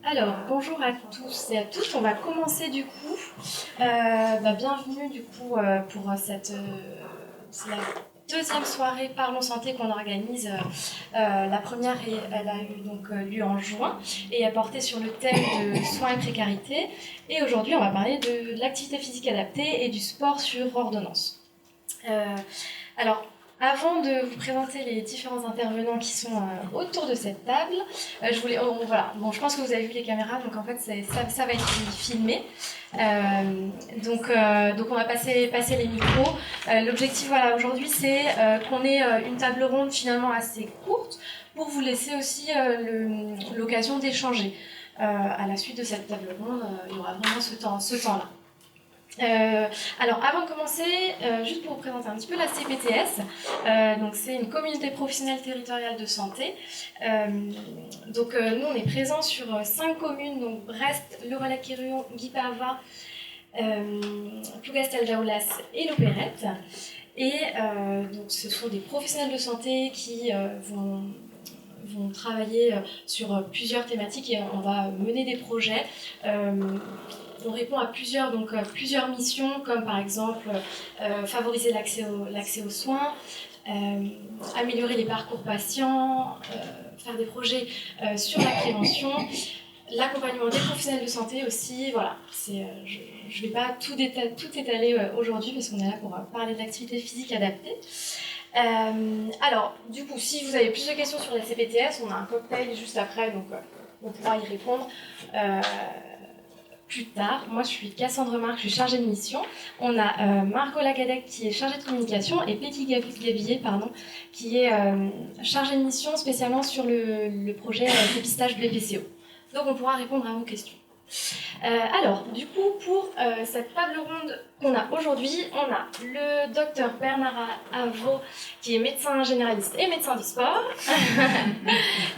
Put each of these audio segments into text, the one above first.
Alors, bonjour à tous et à toutes. On va commencer du coup. Bienvenue du coup pour c'est la deuxième soirée Parlons Santé qu'on organise. La première, elle a eu donc lieu en juin et elle portait sur le thème de soins et précarité. Et aujourd'hui, on va parler de l'activité physique adaptée et du sport sur ordonnance. Alors, avant de vous présenter les différents intervenants qui sont autour de cette table, je pense que vous avez vu les caméras, donc en fait ça va être filmé. Donc on va passer les micros. L'objectif aujourd'hui c'est qu'on ait une table ronde finalement assez courte pour vous laisser aussi l'occasion d'échanger. À la suite de cette table ronde, il y aura vraiment ce temps-là. Alors avant de commencer, juste pour vous présenter un petit peu la CPTS, donc c'est une communauté professionnelle territoriale de santé. Nous on est présents sur 5 communes, donc Brest, Le Relecq-Kerhuon, Guipava, Plougastel-Daoulas et Lopérette. Et donc ce sont des professionnels de santé qui vont travailler sur plusieurs thématiques et on va mener des projets. On répond à plusieurs missions, comme par exemple favoriser l'accès aux soins, améliorer les parcours patients, faire des projets sur la prévention, l'accompagnement des professionnels de santé aussi. Voilà, je ne vais pas tout étaler aujourd'hui parce qu'on est là pour parler de l'activité physique adaptée. Alors, du coup, si vous avez plus de questions sur la CPTS, on a un cocktail juste après, donc on pourra y répondre. Plus tard. Moi, je suis Cassandre Marc, je suis chargée de mission. On a Margot Lagadec qui est chargée de communication et Peggy Gavillier, qui est chargée de mission spécialement sur le projet dépistage BPCO. Donc, on pourra répondre à vos questions. Alors, du coup, pour cette table ronde qu'on a aujourd'hui, on a le docteur Bernard Avaux, qui est médecin généraliste et médecin du sport.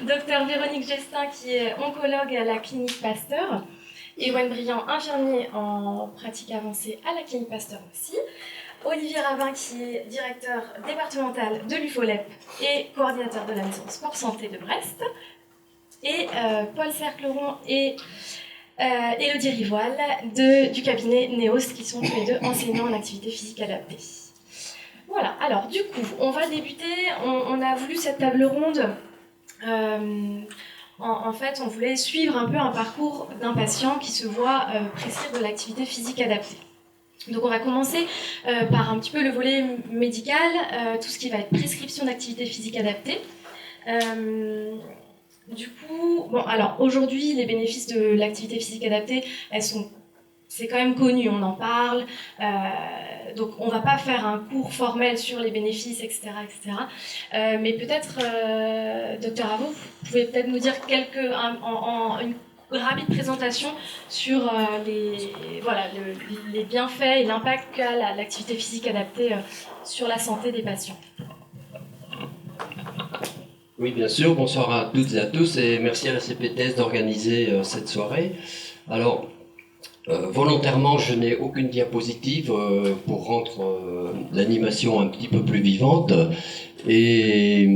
Docteur Véronique Gestin, qui est oncologue à la clinique Pasteur. Ewan Briand, infirmier en pratique avancée à la clinique Pasteur aussi. Olivier Ravin, qui est directeur départemental de l'UFOLEP et coordinateur de la maison Sport Santé de Brest. Et Paul Cercleron et Élodie Rivoal du cabinet NEOS, qui sont tous les deux enseignants en activité physique adaptée. Voilà, alors du coup, on va débuter. On a voulu cette table ronde. En fait, on voulait suivre un peu un parcours d'un patient qui se voit prescrire de l'activité physique adaptée. Donc on va commencer par un petit peu le volet médical, tout ce qui va être prescription d'activité physique adaptée. Du coup, alors aujourd'hui, les bénéfices de l'activité physique adaptée, c'est quand même connu, on en parle. Donc on ne va pas faire un cours formel sur les bénéfices, etc. Mais peut-être, docteur Avaux, vous pouvez peut-être nous dire une rapide présentation sur les bienfaits et l'impact qu'a l'activité physique adaptée sur la santé des patients. Oui, bien sûr. Bonsoir à toutes et à tous et merci à la CPTS d'organiser cette soirée. Alors, volontairement, je n'ai aucune diapositive pour rendre l'animation un petit peu plus vivante. Et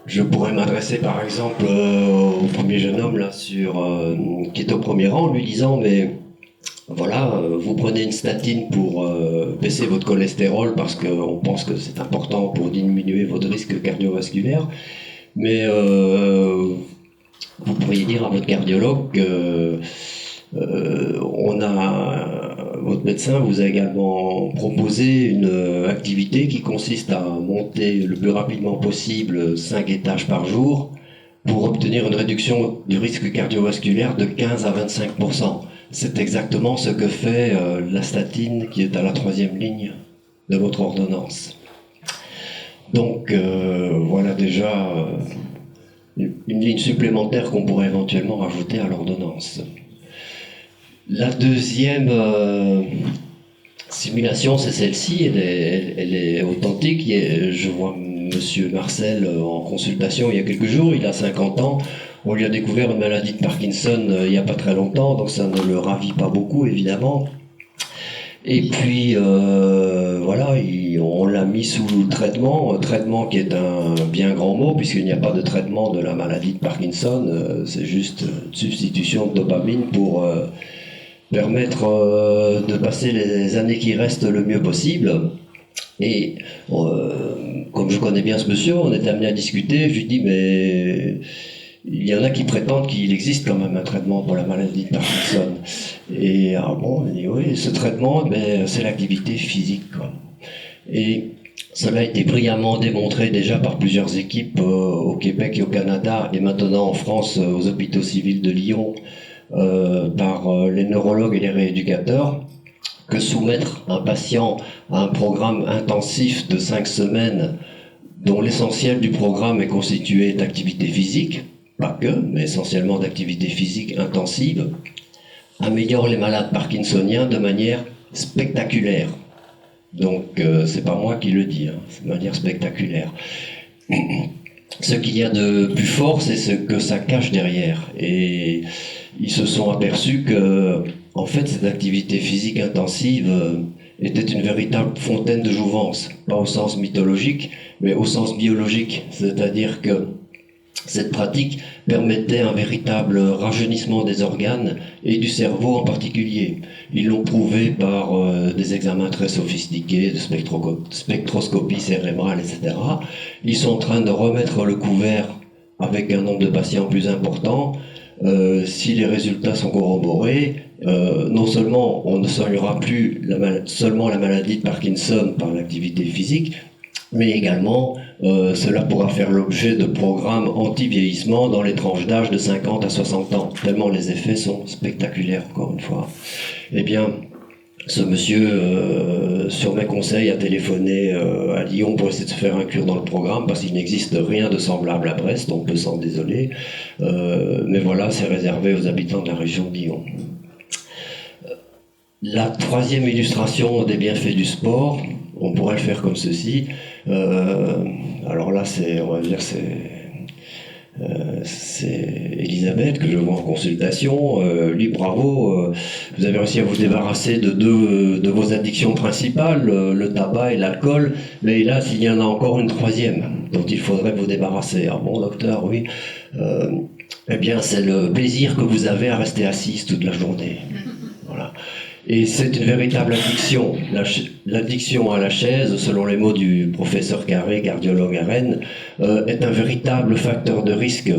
je pourrais m'adresser par exemple au premier jeune homme là, qui est au premier rang, lui disant mais voilà, vous prenez une statine pour baisser votre cholestérol parce qu'on pense que c'est important pour diminuer votre risque cardiovasculaire. Mais vous pourriez dire à votre cardiologue que votre médecin vous a également proposé une activité qui consiste à monter le plus rapidement possible 5 étages par jour pour obtenir une réduction du risque cardiovasculaire de 15 à 25%. C'est exactement ce que fait la statine qui est à la 3e ligne de votre ordonnance. Donc voilà déjà une ligne supplémentaire qu'on pourrait éventuellement rajouter à l'ordonnance. La deuxième simulation, c'est celle-ci, elle est authentique. Je vois Monsieur Marcel en consultation il y a quelques jours, il a 50 ans. On lui a découvert une maladie de Parkinson il n'y a pas très longtemps, donc ça ne le ravit pas beaucoup évidemment. Et puis voilà, on l'a mis sous traitement qui est un bien grand mot, puisqu'il n'y a pas de traitement de la maladie de Parkinson, c'est juste une substitution de dopamine pour permettre de passer les années qui restent le mieux possible. Et comme je connais bien ce monsieur, on était amené à discuter, je lui dis mais il y en a qui prétendent qu'il existe quand même un traitement pour la maladie de Parkinson. Et ah bon, il dit oui, ce traitement, ben, c'est l'activité physique, quoi. Et cela a été brillamment démontré déjà par plusieurs équipes au Québec et au Canada, et maintenant en France aux hôpitaux civils de Lyon, par les neurologues et les rééducateurs, que soumettre un patient à un programme intensif de 5 semaines, dont l'essentiel du programme est constitué d'activité physique, pas que, mais essentiellement d'activité physique intensive, améliore les malades parkinsoniens de manière spectaculaire. Donc c'est pas moi qui le dis, hein, c'est de manière spectaculaire. Ce qu'il y a de plus fort, c'est ce que ça cache derrière. Et ils se sont aperçus que, en fait, cette activité physique intensive était une véritable fontaine de jouvence, pas au sens mythologique, mais au sens biologique. C'est-à-dire que cette pratique permettait un véritable rajeunissement des organes et du cerveau en particulier. Ils l'ont prouvé par des examens très sophistiqués de spectroscopie cérébrale, etc. Ils sont en train de remettre le couvert avec un nombre de patients plus important. Si les résultats sont corroborés, non seulement on ne soignera plus seulement la maladie de Parkinson par l'activité physique, mais également cela pourra faire l'objet de programmes anti-vieillissement dans les tranches d'âge de 50 à 60 ans, tellement les effets sont spectaculaires, encore une fois. Eh bien, ce monsieur, sur mes conseils, a téléphoné à Lyon pour essayer de se faire inclure dans le programme, parce qu'il n'existe rien de semblable à Brest, on peut s'en désoler. Mais voilà, c'est réservé aux habitants de la région de Lyon. La troisième illustration des bienfaits du sport, on pourrait le faire comme ceci. Alors là, on va dire, c'est Elisabeth que je vois en consultation. Lui, bravo, vous avez réussi à vous débarrasser de deux de vos addictions principales, le tabac et l'alcool, mais hélas, il y en a encore une troisième dont il faudrait vous débarrasser. Ah bon, docteur, oui. Eh bien, c'est le plaisir que vous avez à rester assise toute la journée. Voilà. Et c'est une véritable addiction. L'addiction à la chaise, selon les mots du professeur Carré, cardiologue à Rennes, est un véritable facteur de risque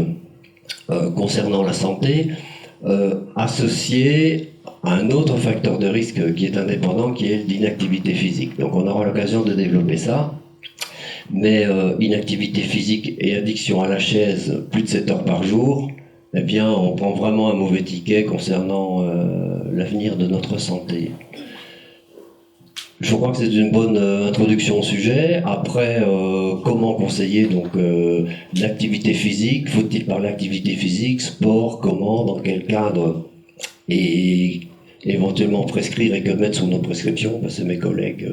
concernant la santé, associé à un autre facteur de risque qui est indépendant, qui est l'inactivité physique. Donc on aura l'occasion de développer ça. Mais inactivité physique et addiction à la chaise, plus de 7 heures par jour, eh bien, on prend vraiment un mauvais ticket concernant l'avenir de notre santé. Je crois que c'est une bonne introduction au sujet. Après, comment conseiller donc l'activité physique? Faut-il parler d'activité physique, sport, comment, dans quel cadre? Et éventuellement prescrire et que mettre sous nos prescriptions, c'est mes collègues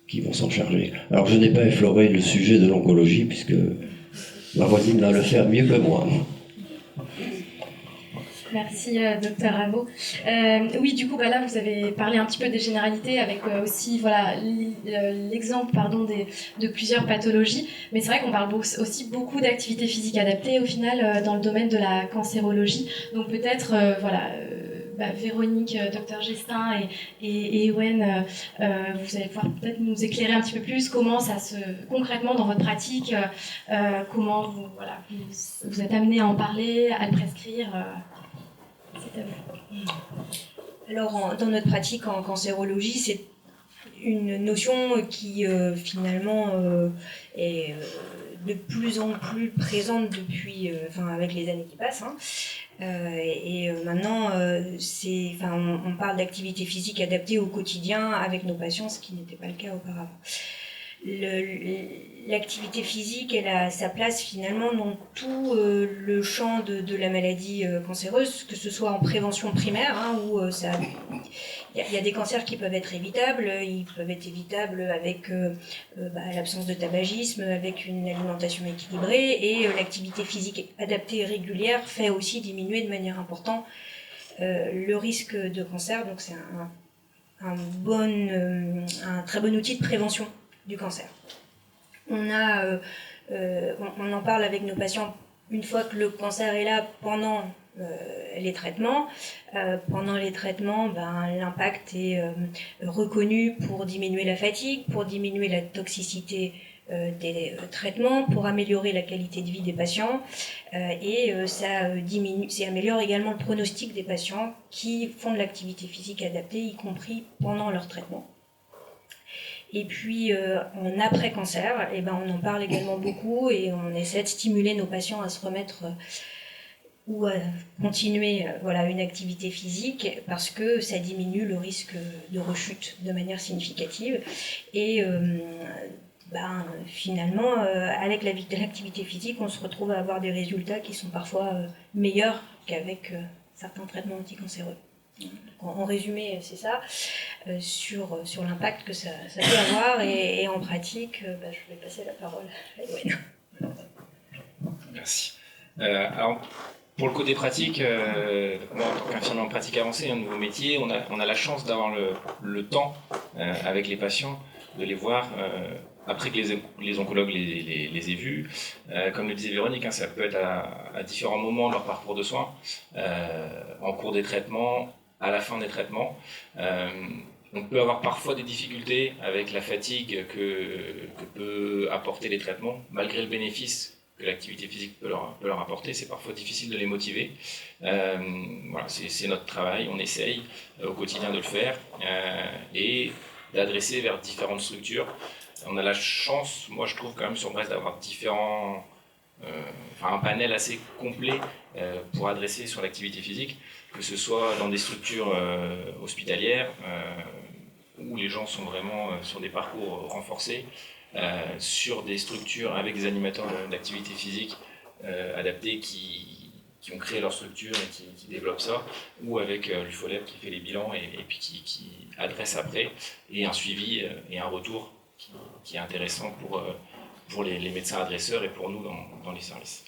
qui vont s'en charger. Alors, je n'ai pas effleuré le sujet de l'oncologie, puisque ma voisine va le faire mieux que moi. Merci, docteur Rameau. Oui, du coup, là, vous avez parlé un petit peu des généralités avec aussi voilà, l'exemple de plusieurs pathologies. Mais c'est vrai qu'on parle aussi beaucoup d'activités physiques adaptées au final dans le domaine de la cancérologie. Donc peut-être, Véronique, docteur Gestin et Ewen, vous allez pouvoir peut-être nous éclairer un petit peu plus comment ça se concrètement dans votre pratique, comment vous êtes amené à en parler, à le prescrire. Alors, dans notre pratique en cancérologie, c'est une notion qui finalement est de plus en plus présente depuis, avec les années qui passent. Maintenant, on parle d'activité physique adaptée au quotidien avec nos patients, ce qui n'était pas le cas auparavant. L'activité physique, elle a sa place finalement dans tout le champ de la maladie cancéreuse, que ce soit en prévention primaire, où il y a des cancers qui peuvent être évitables. Ils peuvent être évitables avec l'absence de tabagisme, avec une alimentation équilibrée, et l'activité physique adaptée et régulière fait aussi diminuer de manière importante le risque de cancer. Donc c'est un très bon outil de prévention du cancer. On en parle avec nos patients une fois que le cancer est là pendant les traitements. Pendant les traitements, l'impact est reconnu pour diminuer la fatigue, pour diminuer la toxicité des traitements, pour améliorer la qualité de vie des patients ça améliore également le pronostic des patients qui font de l'activité physique adaptée, y compris pendant leur traitement. Et puis en après-cancer, on en parle également beaucoup et on essaie de stimuler nos patients à se remettre ou à continuer une activité physique parce que ça diminue le risque de rechute de manière significative. Et finalement, avec l'activité physique, on se retrouve à avoir des résultats qui sont parfois meilleurs qu'avec certains traitements anticancéreux. En résumé, c'est ça, sur l'impact que ça peut avoir. Et en pratique, je vais passer la parole à Ewen. Merci. Alors, pour le côté pratique, moi en tant qu'infirmier en pratique avancée, un nouveau métier, on a la chance d'avoir le temps avec les patients, de les voir après que les oncologues les aient vus. Comme le disait Véronique, ça peut être à différents moments de leur parcours de soins, en cours des traitements, à la fin des traitements. On peut avoir parfois des difficultés avec la fatigue que peut apporter les traitements, malgré le bénéfice que l'activité physique peut leur apporter. C'est parfois difficile de les motiver. C'est notre travail, on essaye au quotidien de le faire et d'adresser vers différentes structures. On a la chance, moi je trouve quand même sur Brest, d'avoir un panel assez complet pour adresser sur l'activité physique, que ce soit dans des structures hospitalières où les gens sont vraiment sur des parcours renforcés, sur des structures avec des animateurs d'activité physique adaptés qui ont créé leur structure et qui développent ça, ou avec l'UFOLEP qui fait les bilans et puis qui adresse après, et un suivi et un retour qui est intéressant pour les médecins adresseurs et pour nous dans les services.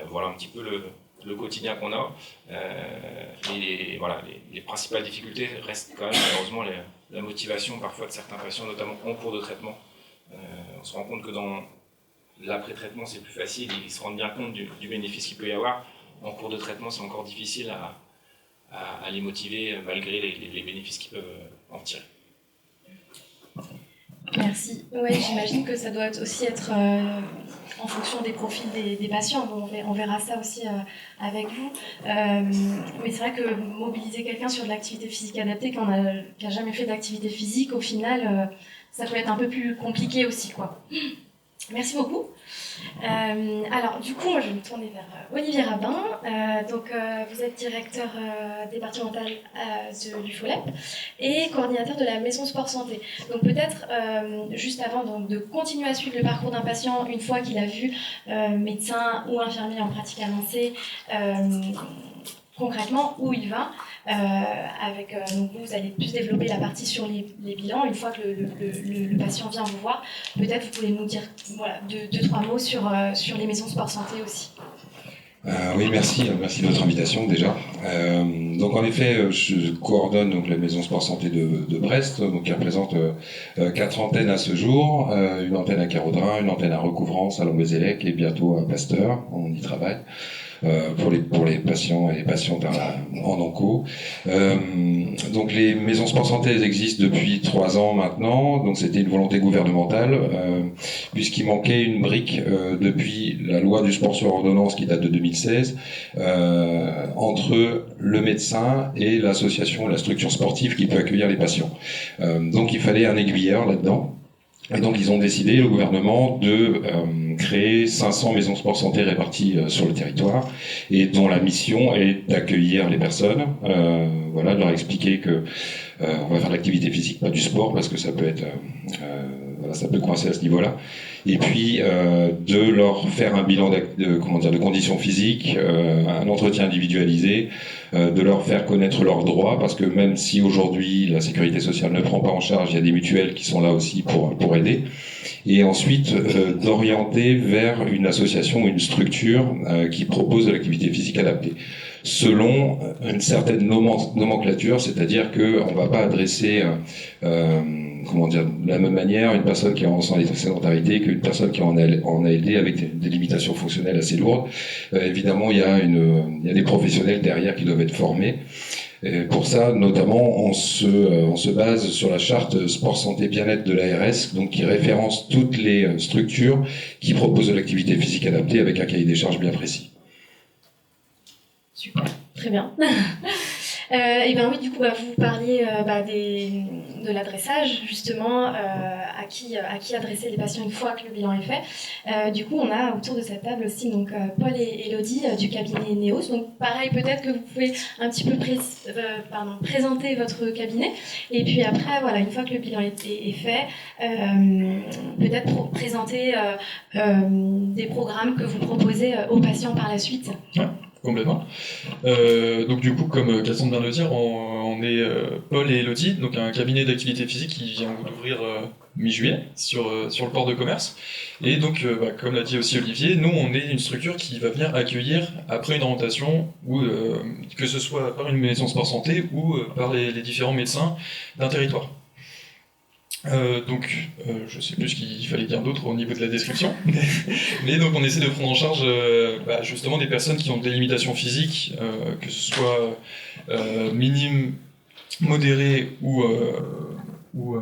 Voilà un petit peu le quotidien qu'on a. Les principales difficultés restent quand même malheureusement la motivation parfois de certains patients, notamment en cours de traitement. On se rend compte que dans l'après-traitement c'est plus facile, ils se rendent bien compte du bénéfice qu'il peut y avoir. En cours de traitement c'est encore difficile à les motiver malgré les bénéfices qu'ils peuvent en tirer. Merci. Oui, j'imagine que ça doit aussi être en fonction des profils des patients. Bon, on verra ça aussi avec vous. Mais c'est vrai que mobiliser quelqu'un sur de l'activité physique adaptée qui n'a jamais fait d'activité physique, au final, ça peut être un peu plus compliqué aussi, quoi. Merci beaucoup. Alors, du coup, moi, je vais me tourner vers Olivier Rabin. Vous êtes directeur départemental de l'UFOLEP et coordinateur de la Maison Sport Santé. Donc, peut-être, juste avant de continuer à suivre le parcours d'un patient, une fois qu'il a vu médecin ou infirmier en pratique avancée, concrètement, où il va. Donc vous allez plus développer la partie sur les bilans. Une fois que le patient vient vous voir, peut-être vous pouvez nous dire deux, trois mots sur les maisons sport santé aussi. Oui, merci de votre invitation déjà. Donc en effet, je coordonne donc la maison sport santé de Brest, donc qui représente 4 antennes à ce jour, une antenne à Carodrin, une antenne à Recouvrance, à Lombezélec et bientôt à Pasteur. On y travaille. Pour les patients et les patientes en onco. Donc les maisons sport santé elles existent depuis 3 ans maintenant, donc c'était une volonté gouvernementale puisqu'il manquait une brique depuis la loi du sport sur ordonnance qui date de 2016 entre le médecin et l'association, la structure sportive qui peut accueillir les patients. Donc il fallait un aiguilleur là-dedans. Et donc ils ont décidé, le gouvernement, de créer 500 maisons sport santé réparties sur le territoire et dont la mission est d'accueillir les personnes, de leur expliquer que on va faire de l'activité physique, pas du sport, parce que ça peut être ça peut coincer à ce niveau-là. et puis de leur faire un bilan de conditions physiques, un entretien individualisé, de leur faire connaître leurs droits, parce que même si aujourd'hui la sécurité sociale ne prend pas en charge, il y a des mutuelles qui sont là aussi pour aider, et ensuite d'orienter vers une association ou une structure qui propose de l'activité physique adaptée, selon une certaine nomenclature, c'est-à-dire qu'on ne va pas adresser de la même manière une personne qui est en sédentarité qu'une personne qui est en ALD avec des limitations fonctionnelles assez lourdes. Évidemment, il y a des professionnels derrière qui doivent être formés. Et pour ça, notamment, on se base sur la charte sport santé bien-être de l'ARS, donc qui référence toutes les structures qui proposent de l'activité physique adaptée avec un cahier des charges bien précis. Super, très bien. Et ben oui, du coup, vous parliez de l'adressage, justement, à qui adresser les patients une fois que le bilan est fait. Du coup, on a autour de cette table aussi donc Paul et Elodie du cabinet Neos. Donc pareil, peut-être que vous pouvez un petit peu présenter votre cabinet. Et puis après, voilà, une fois que le bilan est fait, peut-être présenter des programmes que vous proposez aux patients par la suite. Ouais. Complètement. Donc du coup, comme Cassandre vient de le dire, on est Paul et Elodie, donc un cabinet d'activité physique qui vient d'ouvrir mi-juillet sur le port de commerce. Et donc, comme l'a dit aussi Olivier, nous on est une structure qui va venir accueillir après une orientation, ou que ce soit par une maison sport santé ou par les différents médecins d'un territoire. Je ne sais plus ce qu'il fallait dire d'autre au niveau de la description, mais donc on essaie de prendre en charge justement des personnes qui ont des limitations physiques, que ce soit minimes, modérées ou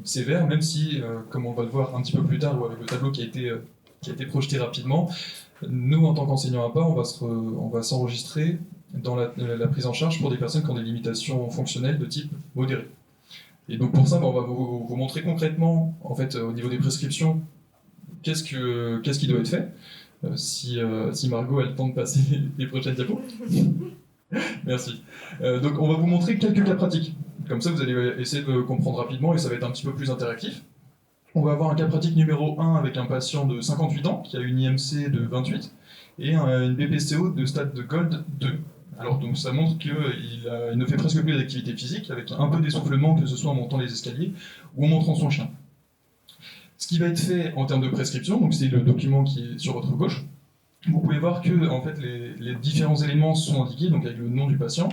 sévères, même si, comme on va le voir un petit peu plus tard ou avec le tableau qui a été projeté rapidement, nous en tant qu'enseignants APA, on va s'enregistrer dans la prise en charge pour des personnes qui ont des limitations fonctionnelles de type modéré. Et donc pour ça, on va vous montrer concrètement, en fait, au niveau des prescriptions, qu'est-ce qui doit être fait. Si Margot a le temps de passer les prochaines diapos. Merci. Donc on va vous montrer quelques cas pratiques. Comme ça, vous allez essayer de comprendre rapidement et ça va être un petit peu plus interactif. On va avoir un cas pratique numéro 1 avec un patient de 58 ans qui a une IMC de 28 et une BPCO de stade de Gold 2. Alors donc ça montre qu'il ne fait presque plus d'activité physique, avec un peu d'essoufflement, que ce soit en montant les escaliers ou en montrant son chien. Ce qui va être fait en termes de prescription, donc c'est le document qui est sur votre gauche, vous pouvez voir que en fait, les différents éléments sont indiqués, donc avec le nom du patient.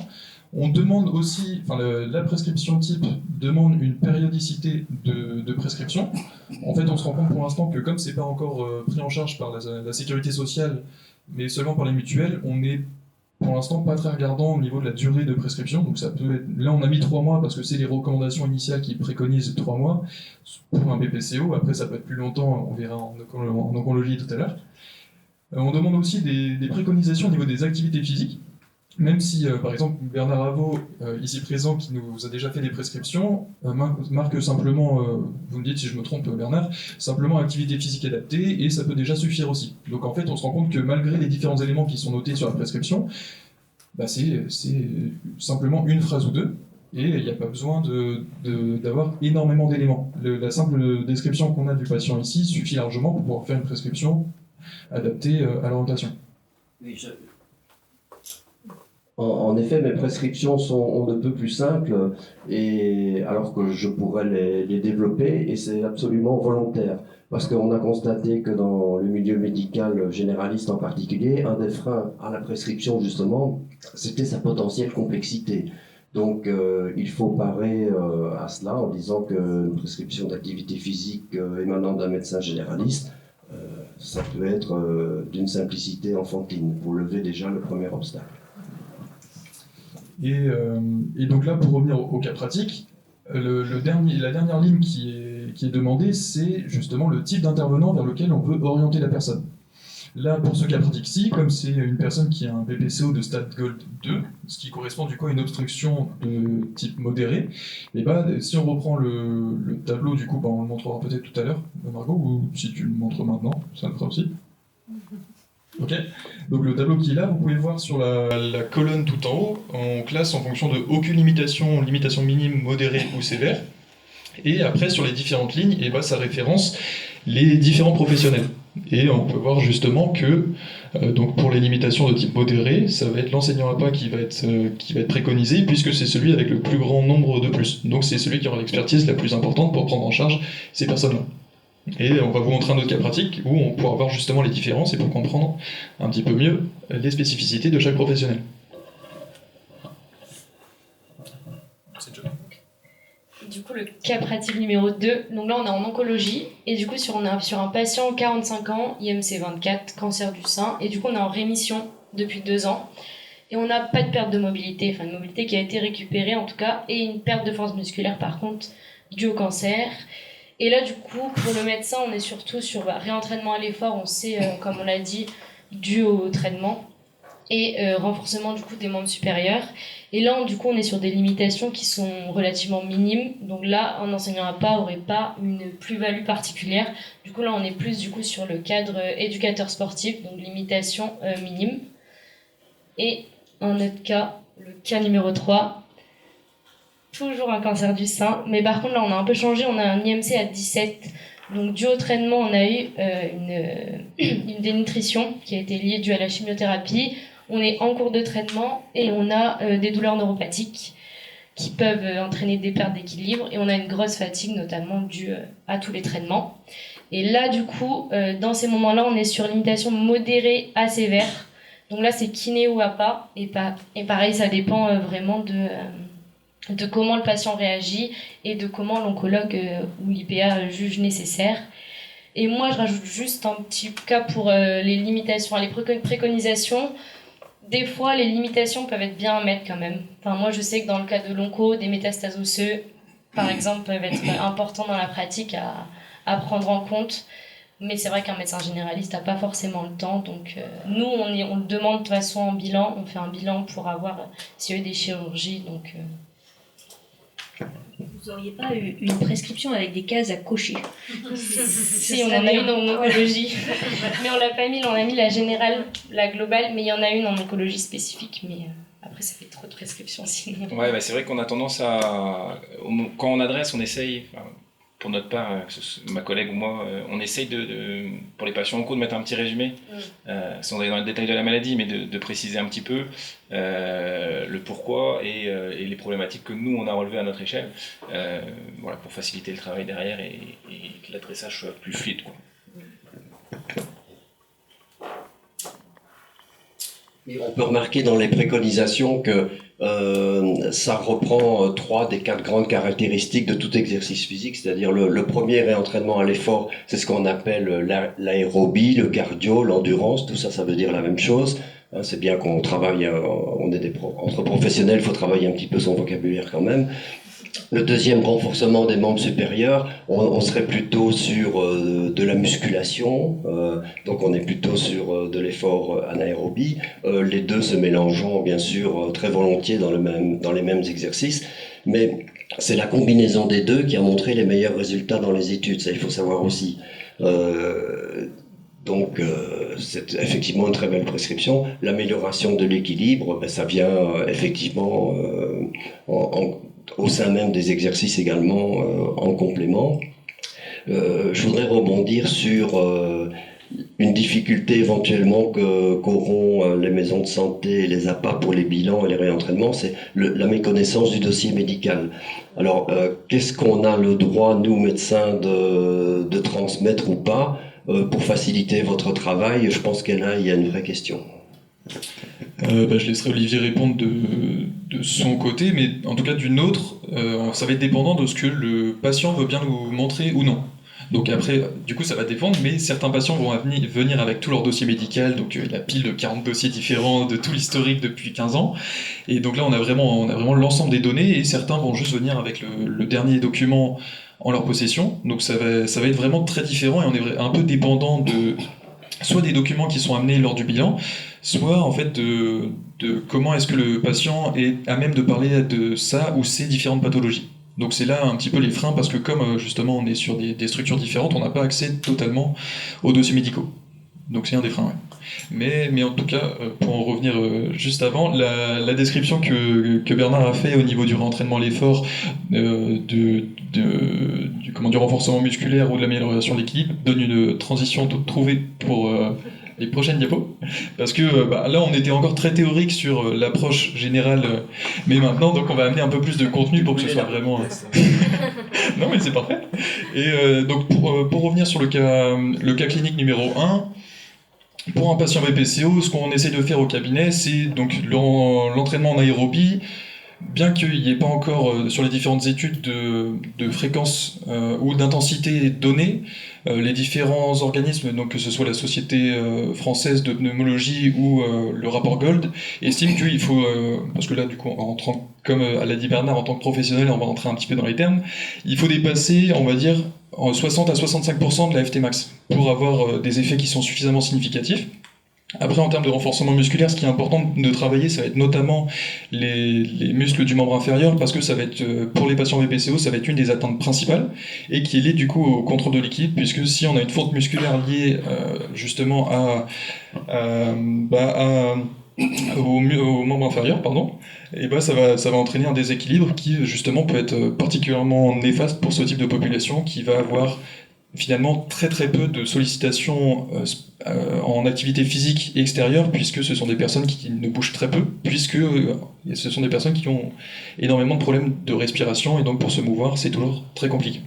On demande aussi, la prescription type demande une périodicité de prescription. En fait, on se rend compte pour l'instant que comme c'est pas encore pris en charge par la sécurité sociale, mais seulement par les mutuelles, on est pour l'instant pas très regardant au niveau de la durée de prescription. Donc ça peut être... Là, on a mis 3 mois parce que c'est les recommandations initiales qui préconisent 3 mois pour un BPCO. Après, ça peut être plus longtemps, on verra en oncologie tout à l'heure. On demande aussi des préconisations au niveau des activités physiques. Même si, par exemple, Bernard Avaux, ici présent, qui nous a déjà fait des prescriptions, marque simplement, vous me dites si je me trompe Bernard, simplement activité physique adaptée, et ça peut déjà suffire aussi. Donc en fait, on se rend compte que malgré les différents éléments qui sont notés sur la prescription, c'est simplement une phrase ou deux, et il n'y a pas besoin d'avoir énormément d'éléments. La simple description qu'on a du patient ici suffit largement pour pouvoir faire une prescription adaptée à l'orientation. Oui, En effet, mes prescriptions sont on ne peut plus simples, et alors que je pourrais les développer, et c'est absolument volontaire. Parce qu'on a constaté que dans le milieu médical généraliste en particulier, un des freins à la prescription, justement, c'était sa potentielle complexité. Donc il faut parer à cela en disant qu'une prescription d'activité physique émanant d'un médecin généraliste, ça peut être d'une simplicité enfantine, pour lever déjà le premier obstacle. Et donc là, pour revenir au cas pratique, la dernière ligne qui est demandée, c'est justement le type d'intervenant vers lequel on veut orienter la personne. Là, pour ce cas pratique-ci, comme c'est une personne qui a un BPCO de stade Gold 2, ce qui correspond du coup à une obstruction de type modéré, et si on reprend le tableau, du coup, on le montrera peut-être tout à l'heure, Margot, ou si tu le montres maintenant, ça le fera aussi. Ok. Donc le tableau qui est là, vous pouvez voir sur la colonne tout en haut, on classe en fonction de aucune limitation minime, modérée ou sévère. Et après, sur les différentes lignes, et ben, ça référence les différents professionnels. Et on peut voir justement que donc pour les limitations de type modéré, ça va être l'enseignant APA qui va être préconisé, puisque c'est celui avec le plus grand nombre de plus. Donc c'est celui qui aura l'expertise la plus importante pour prendre en charge ces personnes-là. Et on va vous montrer un autre cas pratique où on pourra voir justement les différences et pour comprendre un petit peu mieux les spécificités de chaque professionnel. Du coup, le cas pratique numéro 2, donc là on est en oncologie, et du coup on est sur un patient 45 ans, IMC 24, cancer du sein, et du coup on est en rémission depuis 2 ans, et on n'a pas de perte de mobilité, enfin une mobilité qui a été récupérée en tout cas, et une perte de force musculaire par contre, due au cancer. Et là du coup, pour le médecin, on est surtout sur réentraînement à l'effort, on sait, comme on l'a dit, dû au traitement, et renforcement du coup des membres supérieurs. Et là, du coup, on est sur des limitations qui sont relativement minimes. Donc là, un enseignant APA aurait pas une plus-value particulière. Du coup, là, on est plus du coup sur le cadre éducateur sportif, donc limitation minime. Et un autre cas, le cas numéro 3, toujours un cancer du sein. Mais par contre, là, on a un peu changé. On a un IMC à 17. Donc, dû au traitement, on a eu une dénutrition qui a été liée due à la chimiothérapie. On est en cours de traitement et on a des douleurs neuropathiques qui peuvent entraîner des pertes d'équilibre et on a une grosse fatigue notamment due à tous les traitements. Et là du coup, dans ces moments-là, on est sur limitation modérée à sévère. Donc là c'est kiné ou APA et pareil, ça dépend vraiment de comment le patient réagit et de comment l'oncologue ou l'IPA juge nécessaire. Et moi je rajoute juste un petit cas pour les limitations, les préconisations. Des fois, les limitations peuvent être bien à mettre quand même. Enfin, moi, je sais que dans le cas de l'onco, des métastases osseuses, par exemple, peuvent être importants dans la pratique à prendre en compte. Mais c'est vrai qu'un médecin généraliste n'a pas forcément le temps. Donc, nous, on le demande de toute façon en bilan. On fait un bilan pour avoir s'il y a eu des chirurgies. Donc, Vous n'auriez pas eu une prescription avec des cases à cocher? Si, on en a une en oncologie. Mais on l'a pas mis, on a mis la générale, la globale, mais il y en a une en oncologie spécifique. Mais après, ça fait trop de prescriptions sinon. Ouais, bah c'est vrai qu'on a tendance à. Quand on adresse, on essaye. Pour notre part, ma collègue ou moi, on essaye pour les patients onco de mettre un petit résumé, sans aller dans le détail de la maladie, mais de préciser un petit peu le pourquoi et les problématiques que nous, on a relevées à notre échelle, voilà, pour faciliter le travail derrière et que l'adressage soit plus fluide, quoi. Et on peut remarquer dans les préconisations que ça reprend 3 des 4 grandes caractéristiques de tout exercice physique, c'est-à-dire le premier réentraînement à l'effort, c'est ce qu'on appelle l'aérobie, le cardio, l'endurance, tout ça, ça veut dire la même chose. C'est bien qu'on travaille, on est entre professionnels, il faut travailler un petit peu son vocabulaire quand même. Le deuxième, renforcement des membres supérieurs, on serait plutôt sur de la musculation, donc on est plutôt sur de l'effort anaérobie, les deux se mélangeant bien sûr très volontiers dans les mêmes exercices, mais c'est la combinaison des deux qui a montré les meilleurs résultats dans les études, ça il faut savoir aussi. Donc c'est effectivement une très belle prescription. L'amélioration de l'équilibre, ça vient effectivement au sein même des exercices également en complément. Je voudrais rebondir sur une difficulté éventuellement qu'auront les maisons de santé et les APA pour les bilans et les réentraînements, c'est la méconnaissance du dossier médical. Alors, qu'est-ce qu'on a le droit, nous médecins, de transmettre ou pas pour faciliter votre travail? Je pense qu'il y a une vraie question. Je laisserai Olivier répondre de son côté, mais en tout cas d'une autre, ça va être dépendant de ce que le patient veut bien nous montrer ou non. Donc après, du coup, ça va dépendre, mais certains patients vont venir avec tout leur dossier médical, donc la pile de 40 dossiers différents, de tout l'historique depuis 15 ans. Et donc là, on a vraiment l'ensemble des données, et certains vont juste venir avec le dernier document en leur possession. Donc ça va être vraiment très différent, et on est un peu dépendant de soit des documents qui sont amenés lors du bilan, soit en fait de comment est-ce que le patient est à même de parler de ça ou ces différentes pathologies. Donc c'est là un petit peu les freins, parce que comme justement on est sur des structures différentes, on n'a pas accès totalement aux dossiers médicaux. Donc c'est un des freins, ouais. Mais en tout cas, pour en revenir juste avant, la description que Bernard a fait au niveau du réentraînement à l'effort, du renforcement musculaire ou de l'amélioration de l'équilibre, donne une transition toute trouvée pour les prochaines diapos. Parce que là, on était encore très théorique sur l'approche générale, mais maintenant, donc, on va amener un peu plus de contenu pour que ce soit vraiment... Non, mais c'est parfait. Et donc, pour revenir sur le cas clinique numéro 1, pour un patient BPCO, ce qu'on essaie de faire au cabinet, c'est donc l'entraînement en aérobie. Bien qu'il n'y ait pas encore sur les différentes études de fréquence ou d'intensité données, les différents organismes, donc que ce soit la Société française de pneumologie ou le rapport Gold, estiment qu'il faut, parce que là du coup, comme l'a dit Bernard, en tant que professionnel, on va rentrer un petit peu dans les termes, il faut dépasser, on va dire, 60 à 65% de la FT max pour avoir des effets qui sont suffisamment significatifs. Après, en termes de renforcement musculaire, ce qui est important de travailler, ça va être notamment les muscles du membre inférieur, parce que ça va être, pour les patients BPCO, ça va être une des atteintes principales, et qui est liée du coup au contrôle de l'équilibre, puisque si on a une faute musculaire liée justement au membre inférieur, et ça va entraîner un déséquilibre qui justement peut être particulièrement néfaste pour ce type de population qui va avoir finalement très très peu de sollicitations en activité physique extérieure, puisque ce sont des personnes qui ne bougent très peu, puisque ce sont des personnes qui ont énormément de problèmes de respiration, et donc pour se mouvoir, c'est toujours très compliqué.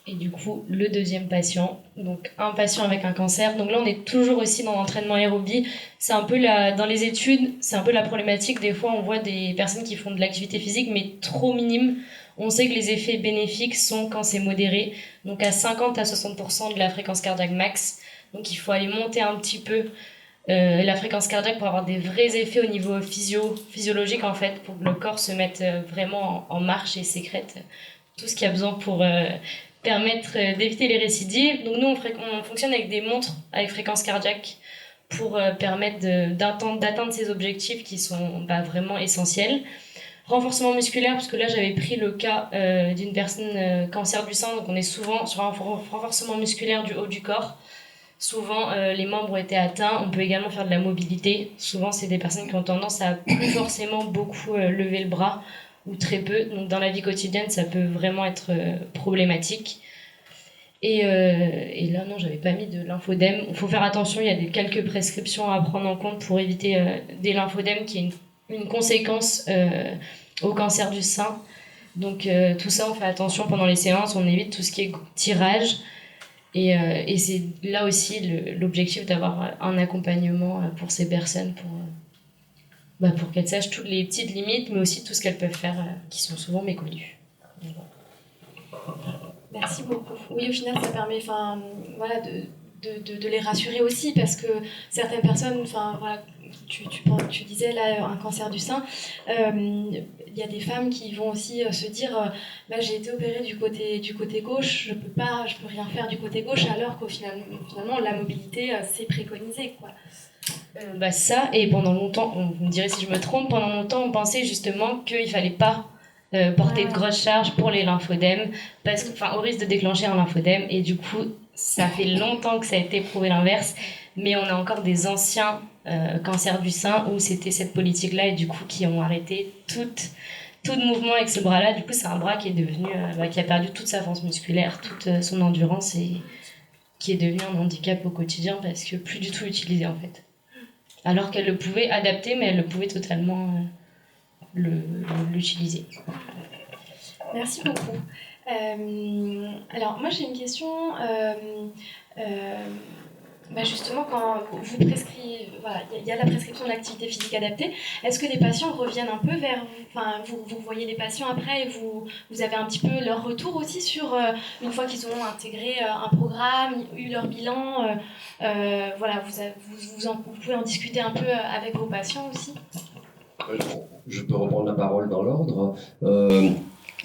Et du coup, le deuxième patient, donc un patient avec un cancer. Donc là, on est toujours aussi dans l'entraînement aérobie. C'est un peu dans les études, c'est un peu la problématique. Des fois, on voit des personnes qui font de l'activité physique, mais trop minime. On sait que les effets bénéfiques sont quand c'est modéré, donc à 50 à 60% de la fréquence cardiaque max. Donc il faut aller monter un petit peu la fréquence cardiaque pour avoir des vrais effets au niveau physiologique en fait, pour que le corps se mette vraiment en marche et sécrète tout ce qu'il y a besoin pour permettre d'éviter les récidives. Donc nous on fonctionne avec des montres avec fréquence cardiaque pour permettre d'atteindre ces objectifs qui sont vraiment essentiels. Renforcement musculaire, parce que là j'avais pris le cas d'une personne cancer du sein, donc on est souvent sur un renforcement musculaire du haut du corps. Souvent les membres ont été atteints, on peut également faire de la mobilité. Souvent c'est des personnes qui ont tendance à plus forcément beaucoup lever le bras ou très peu, donc dans la vie quotidienne ça peut vraiment être problématique. Et là non, j'avais pas mis de lymphodème. Il faut faire attention, il y a quelques prescriptions à prendre en compte pour éviter des lymphodèmes qui est une conséquence au cancer du sein. Donc tout ça, on fait attention pendant les séances, on évite tout ce qui est tirage. Et c'est là aussi l'objectif d'avoir un accompagnement pour ces personnes, pour qu'elles sachent toutes les petites limites, mais aussi tout ce qu'elles peuvent faire, qui sont souvent méconnues. Merci beaucoup. Oui, au final, ça permet de les rassurer aussi, parce que certaines personnes, tu disais là un cancer du sein, il y a des femmes qui vont aussi se dire j'ai été opérée du côté gauche, je peux rien faire du côté gauche, alors qu'au finalement la mobilité c'est préconisé quoi. Ça, et pendant longtemps, vous me direz si je me trompe, pendant longtemps on pensait justement qu'il fallait pas porter de grosses charges pour les lymphodèmes, parce que, au risque de déclencher un lymphodème, et du coup ça fait longtemps que ça a été prouvé l'inverse, mais on a encore des anciens cancers du sein où c'était cette politique-là, et du coup qui ont arrêté tout mouvement avec ce bras-là. Du coup c'est un bras qui est devenu, qui a perdu toute sa force musculaire, toute son endurance, et qui est devenu un handicap au quotidien parce que plus du tout utilisé en fait. Alors qu'elle le pouvait adapter, mais elle le pouvait totalement l'utiliser. Merci beaucoup. Alors moi j'ai une question. Justement, quand vous prescrivez, il y a la prescription de l'activité physique adaptée. Est-ce que les patients reviennent un peu vers vous, vous voyez les patients après et vous avez un petit peu leur retour aussi sur une fois qu'ils ont intégré un programme, eu leur bilan, vous pouvez en discuter un peu avec vos patients aussi. Je peux reprendre la parole dans l'ordre.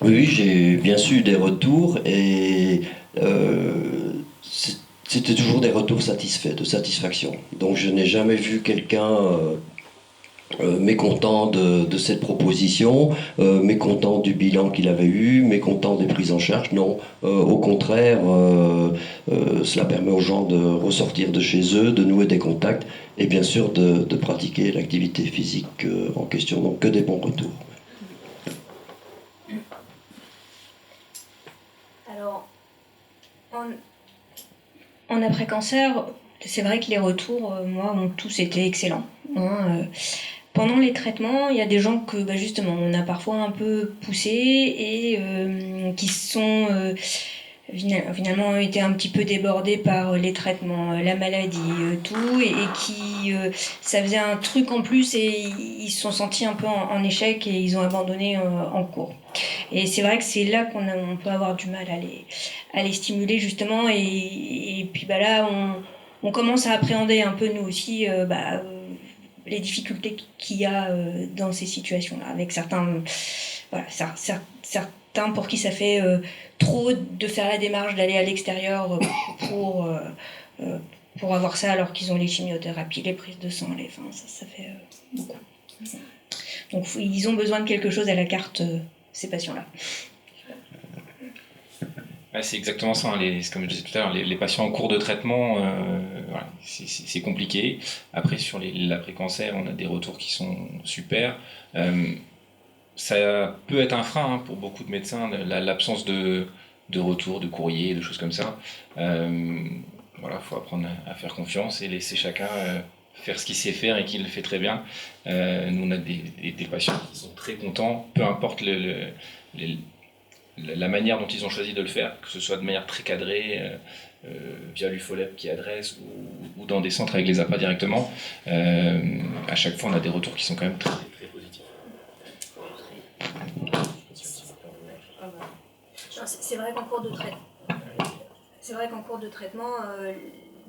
Oui, j'ai bien sûr des retours et c'était toujours des retours satisfaits, de satisfaction. Donc je n'ai jamais vu quelqu'un mécontent de cette proposition, mécontent du bilan qu'il avait eu, mécontent des prises en charge. Non, au contraire, cela permet aux gens de ressortir de chez eux, de nouer des contacts et bien sûr de pratiquer l'activité physique en question. Donc que des bons retours. Alors, en après-cancer, c'est vrai que les retours, moi, ont tous été excellents. Pendant les traitements, il y a des gens que, justement, on a parfois un peu poussé et qui sont finalement ont été un petit peu débordés par les traitements, la maladie, tout, et qui, ça faisait un truc en plus et ils se sont sentis un peu en échec et ils ont abandonné en cours. Et c'est vrai que c'est là qu'on peut avoir du mal à les stimuler justement et puis là on commence à appréhender un peu nous aussi les difficultés qu'il y a dans ces situations-là, avec certains pour qui ça fait trop de faire la démarche d'aller à l'extérieur pour avoir ça alors qu'ils ont les chimiothérapies, les prises de sang, ça fait beaucoup. Donc ils ont besoin de quelque chose à la carte, ces patients-là. Ouais, c'est exactement ça, hein. Comme je disais tout à l'heure, les patients en cours de traitement, voilà, c'est compliqué. Après, sur l'après-cancer, on a des retours qui sont super. Ça peut être un frein hein, pour beaucoup de médecins, l'absence de retour, de courrier, de choses comme ça. Voilà, faut apprendre à faire confiance et laisser chacun faire ce qu'il sait faire et qu'il le fait très bien. Nous, on a des patients qui sont très contents, peu importe la manière dont ils ont choisi de le faire, que ce soit de manière très cadrée, via l'UFOLEP qui adresse ou dans des centres avec les APA directement. À chaque fois, on a des retours qui sont quand même très, très positifs. C'est vrai qu'en cours de traitement,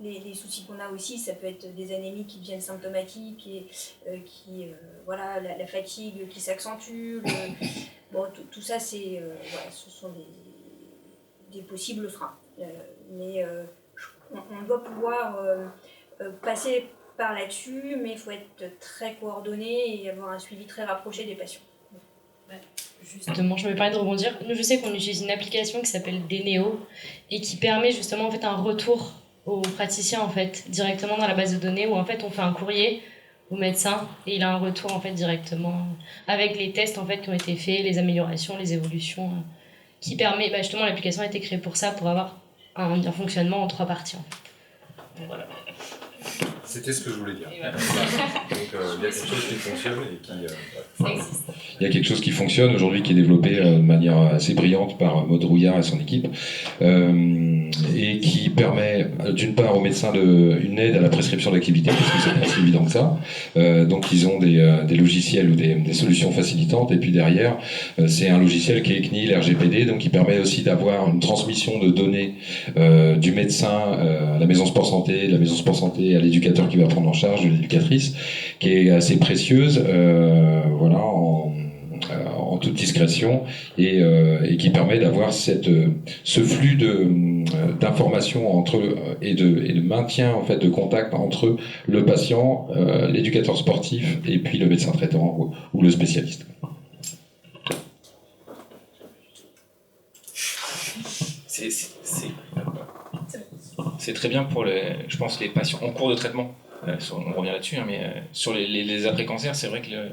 les soucis qu'on a aussi, ça peut être des anémies qui deviennent symptomatiques et la fatigue qui s'accentue. Tout ça, ce sont des possibles freins. Mais on doit pouvoir passer par là-dessus, mais il faut être très coordonné et avoir un suivi très rapproché des patients. Justement, je me permets de rebondir. Nous, je sais qu'on utilise une application qui s'appelle Deneo et qui permet justement en fait un retour aux praticiens en fait directement dans la base de données où en fait on fait un courrier au médecin et il a un retour en fait directement avec les tests en fait qui ont été faits, les améliorations, les évolutions qui permet justement l'application a été créée pour ça, pour avoir un fonctionnement en 3 parties en fait. Voilà. C'était ce que je voulais dire. Voilà. Donc il y a quelque chose qui fonctionne et qui... Ça existe. Il y a quelque chose qui fonctionne aujourd'hui, qui est développé de manière assez brillante par Maud Rouillard et son équipe, et qui permet d'une part aux médecins une aide à la prescription d'activité, parce que c'est pas si évident que ça. Donc ils ont des logiciels ou des solutions facilitantes, et puis derrière, c'est un logiciel qui est CNIL, RGPD, donc qui permet aussi d'avoir une transmission de données du médecin à la maison sport santé, de la maison sport santé à l'éducateur qui va prendre en charge, de l'éducatrice, qui est assez précieuse, en toute discrétion et qui permet d'avoir ce flux d'informations entre et de maintien en fait de contact entre le patient, l'éducateur sportif et puis le médecin traitant ou le spécialiste. C'est très bien pour je pense les patients en cours de traitement. On revient là-dessus, hein, mais sur les après-cancers, c'est vrai que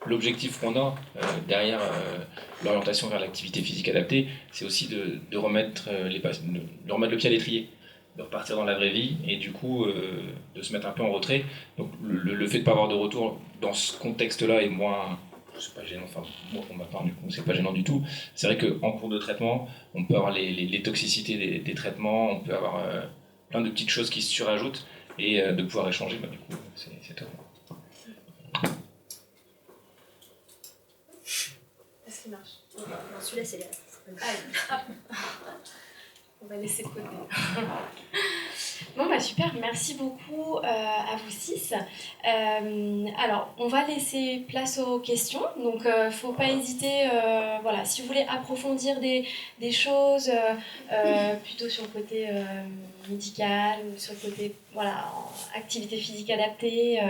l'objectif qu'on a derrière l'orientation vers l'activité physique adaptée, c'est aussi de remettre le pied à l'étrier, de repartir dans la vraie vie et du coup de se mettre un peu en retrait. Donc le fait de ne pas avoir de retour dans ce contexte-là est moins... C'est pas gênant, enfin moi pour ma part du coup c'est pas gênant du tout. C'est vrai qu'en cours de traitement, on peut avoir les toxicités des traitements, on peut avoir plein de petites choses qui se surajoutent et de pouvoir échanger, du coup c'est top. Est-ce qu'il marche? Non, celui-là c'est On va laisser de côté. Bon, bah super, merci beaucoup à vous 6. Alors, on va laisser place aux questions, donc faut pas hésiter, voilà, si vous voulez approfondir des choses, plutôt sur le côté médical, ou sur le côté, voilà, activité physique adaptée,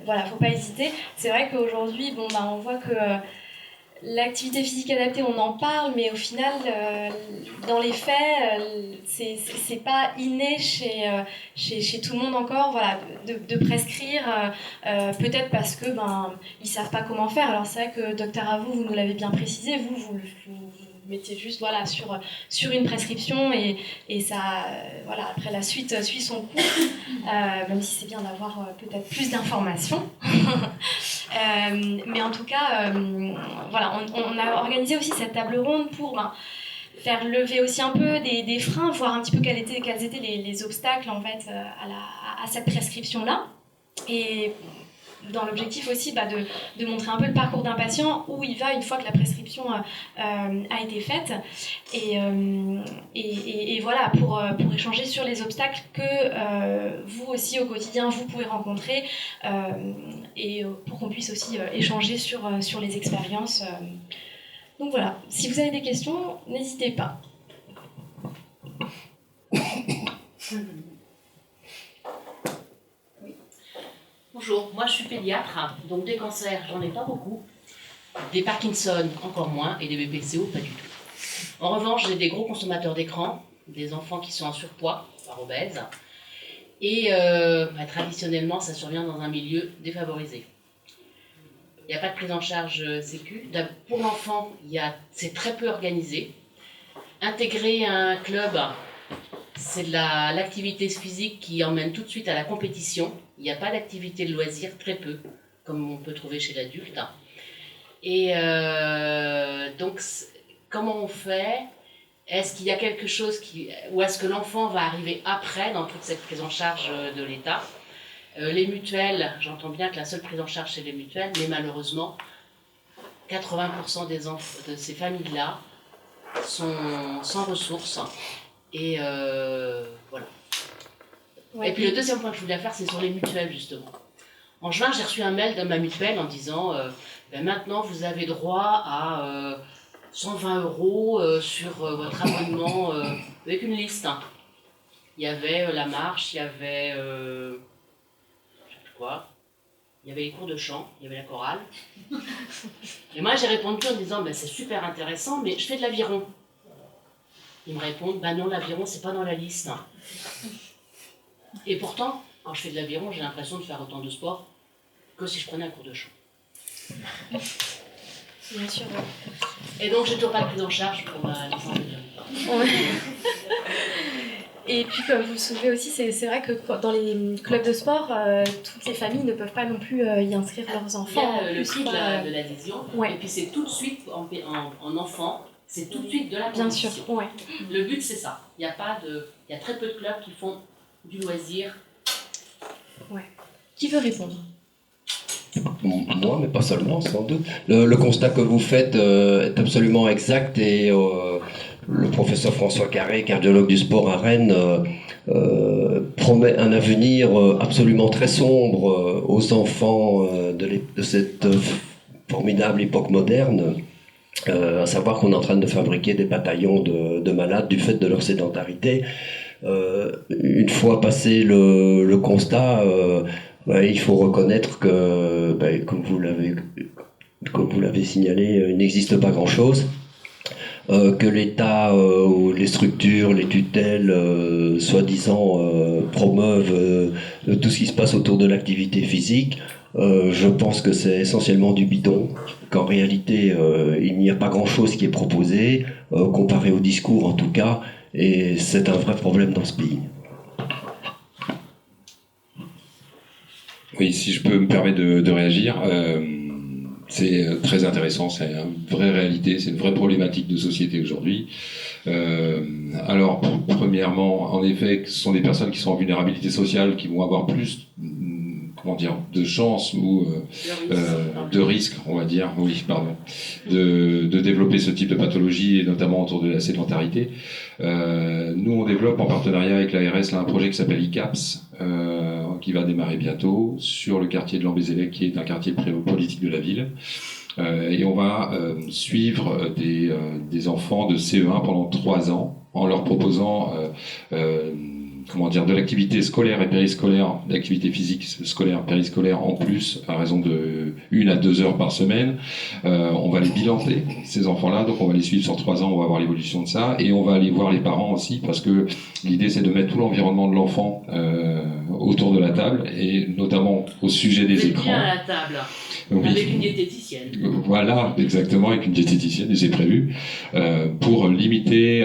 voilà, faut pas hésiter. C'est vrai qu'aujourd'hui, bon, bah, on voit que l'activité physique adaptée, on en parle, mais au final, dans les faits, c'est pas inné chez tout le monde encore, voilà, de prescrire, peut-être parce que ils savent pas comment faire. Alors c'est vrai que docteur Avou, vous nous l'avez bien précisé, vous mettez juste voilà sur une prescription et ça voilà, après la suite suit son cours, même si c'est bien d'avoir peut-être plus d'informations. Mais en tout cas, voilà, on a organisé aussi cette table ronde pour faire lever aussi un peu des freins, voir un petit peu quels étaient les obstacles en fait à cette prescription-là. Et dans l'objectif aussi de montrer un peu le parcours d'un patient, où il va une fois que la prescription a été faite. Et voilà, pour échanger sur les obstacles que vous aussi au quotidien vous pouvez rencontrer, et pour qu'on puisse aussi échanger sur les expériences. Donc voilà, si vous avez des questions, n'hésitez pas. Bonjour, moi je suis pédiatre, donc des cancers, j'en ai pas beaucoup, des Parkinson encore moins, et des BPCO pas du tout. En revanche, j'ai des gros consommateurs d'écran, des enfants qui sont en surpoids, voire obèses, et traditionnellement ça survient dans un milieu défavorisé. Il n'y a pas de prise en charge sécu. Pour l'enfant, c'est très peu organisé. Intégrer un club, c'est de l'activité physique qui emmène tout de suite à la compétition. Il n'y a pas d'activité de loisir, très peu, comme on peut trouver chez l'adulte. Et donc, comment on fait? Est-ce qu'il y a quelque chose ou est-ce que l'enfant va arriver après dans toute cette prise en charge de l'État? Les mutuelles, j'entends bien que la seule prise en charge c'est les mutuelles, mais malheureusement, 80% de ces familles-là sont sans ressources. Et voilà. Ouais. Et puis le deuxième point que je voulais faire, c'est sur les mutuelles, justement. En juin, j'ai reçu un mail de ma mutuelle en disant maintenant, vous avez droit à 120 € sur votre abonnement, avec une liste. Il y avait la marche, il y avait... je sais plus quoi. Il y avait les cours de chant, il y avait la chorale. Et moi, j'ai répondu en disant c'est super intéressant, mais je fais de l'aviron. Ils me répondent non, l'aviron, c'est pas dans la liste. Et pourtant, quand je fais de l'aviron, j'ai l'impression de faire autant de sport que si je prenais un cours de chant. Bien sûr. Et donc, j'ai toujours pas de prise en charge pour les enfants de Et puis, comme vous le soulevez aussi, c'est vrai que dans les clubs de sport, toutes les familles ne peuvent pas non plus y inscrire leurs enfants. Il y a le prix de l'adhésion, ouais. Et puis c'est tout de suite en enfant, c'est tout de suite de la condition. Bien sûr, ouais. Le but, c'est ça. Il y a très peu de clubs qui font du loisir. Ouais. Qui veut répondre? Moi, mais pas seulement, sans doute. Le constat que vous faites est absolument exact et le professeur François Carré, cardiologue du sport à Rennes, promet un avenir absolument très sombre aux enfants de cette formidable époque moderne, à savoir qu'on est en train de fabriquer des bataillons de malades du fait de leur sédentarité. Une fois passé le constat, il faut reconnaître que, comme vous l'avez signalé, il n'existe pas grand-chose, que l'État ou les structures, les tutelles, soi-disant, promeuvent tout ce qui se passe autour de l'activité physique. Je pense que c'est essentiellement du bidon, qu'en réalité, il n'y a pas grand-chose qui est proposé, comparé au discours en tout cas, et c'est un vrai problème dans ce pays. Oui, si je peux me permettre de réagir, c'est très intéressant, c'est une vraie réalité, c'est une vraie problématique de société aujourd'hui. Alors, premièrement, en effet, ce sont des personnes qui sont en vulnérabilité sociale, qui vont avoir plus de chance ou de risque, on va dire, oui, pardon, de développer ce type de pathologie, et notamment autour de la sédentarité. Nous, on développe en partenariat avec l'ARS un projet qui s'appelle ICAPS, qui va démarrer bientôt sur le quartier de Lambézélec, qui est un quartier politique de la ville. Et on va suivre des enfants de CE1 pendant 3 ans en leur proposant de l'activité scolaire et périscolaire, d'activité physique scolaire, périscolaire en plus, à raison de 1 à 2 heures par semaine. On va les bilanter, ces enfants-là, donc on va les suivre sur 3 ans, on va voir l'évolution de ça, et on va aller voir les parents aussi, parce que l'idée c'est de mettre tout l'environnement de l'enfant autour de la table, et notamment au sujet des écrans. Bien à la table, oui. Avec une diététicienne. Voilà, exactement, avec une diététicienne, et c'est prévu, pour limiter...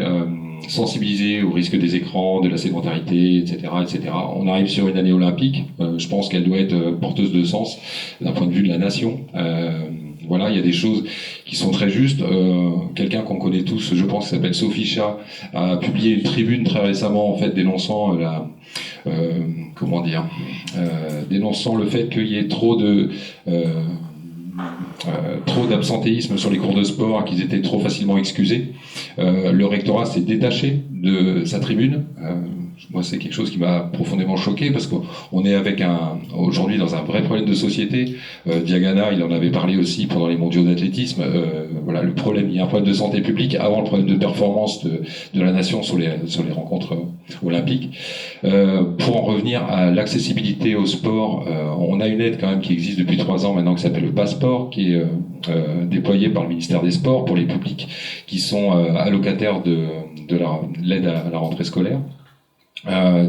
sensibiliser au risque des écrans, de la sédentarité, etc., etc. On arrive sur une année olympique. Je pense qu'elle doit être porteuse de sens d'un point de vue de la nation. Voilà, il y a des choses qui sont très justes. Quelqu'un qu'on connaît tous, je pense, qui s'appelle Sophie Chat, a publié une tribune très récemment, en fait, dénonçant dénonçant le fait qu'il y ait trop d'absentéisme sur les cours de sport, qu'ils étaient trop facilement excusés. Le rectorat s'est détaché de sa tribune. Moi, c'est quelque chose qui m'a profondément choqué, parce qu'on est aujourd'hui dans un vrai problème de société. Diagana, il en avait parlé aussi pendant les mondiaux d'athlétisme. Voilà, il y a un problème de santé publique avant le problème de performance de la nation sur les rencontres olympiques. Pour en revenir à l'accessibilité au sport, on a une aide quand même qui existe depuis 3 ans maintenant, qui s'appelle le Passeport, qui est déployée par le ministère des Sports pour les publics qui sont allocataires de l'aide à la rentrée scolaire.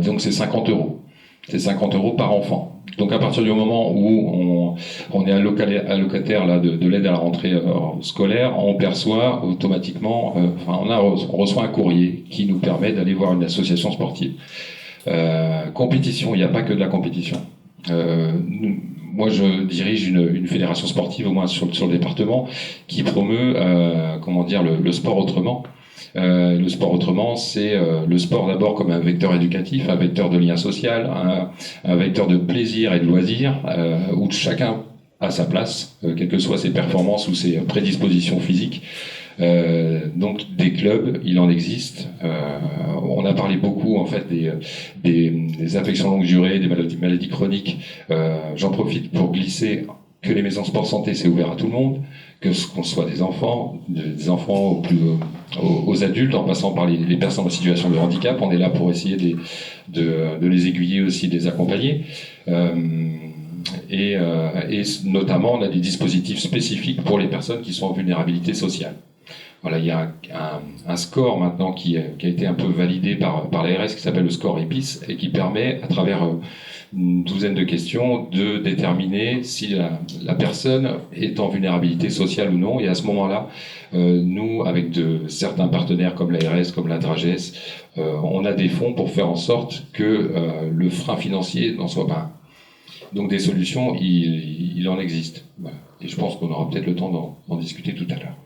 Donc c'est 50 €. C'est 50 € par enfant. Donc à partir du moment où on est allocataire là, de l'aide à la rentrée scolaire, on perçoit automatiquement, on reçoit un courrier qui nous permet d'aller voir une association sportive. Compétition, il n'y a pas que de la compétition. Moi, je dirige une fédération sportive, au moins sur le département, qui promeut le sport autrement. Le sport autrement, c'est le sport d'abord comme un vecteur éducatif, un vecteur de lien social, un vecteur de plaisir et de loisir, où chacun a sa place, quelles que soient ses performances ou ses prédispositions physiques. Donc des clubs, il en existe. On a parlé beaucoup en fait des affections longue durée, des maladies chroniques. J'en profite pour glisser que les maisons sport santé, c'est ouvert à tout le monde, qu'on soit des enfants aux adultes, en passant par les personnes en situation de handicap. On est là pour essayer de les aiguiller aussi, de les accompagner. Et notamment, on a des dispositifs spécifiques pour les personnes qui sont en vulnérabilité sociale. Voilà, il y a un score maintenant qui a été un peu validé par l'ARS, qui s'appelle le score EPIS, et qui permet, à travers une douzaine de questions, de déterminer si la personne est en vulnérabilité sociale ou non. Et à ce moment-là, nous, avec certains partenaires comme l'ARS, comme la Drages, on a des fonds pour faire en sorte que le frein financier n'en soit pas un. Donc des solutions, il en existe. Voilà. Et je pense qu'on aura peut-être le temps d'en discuter tout à l'heure.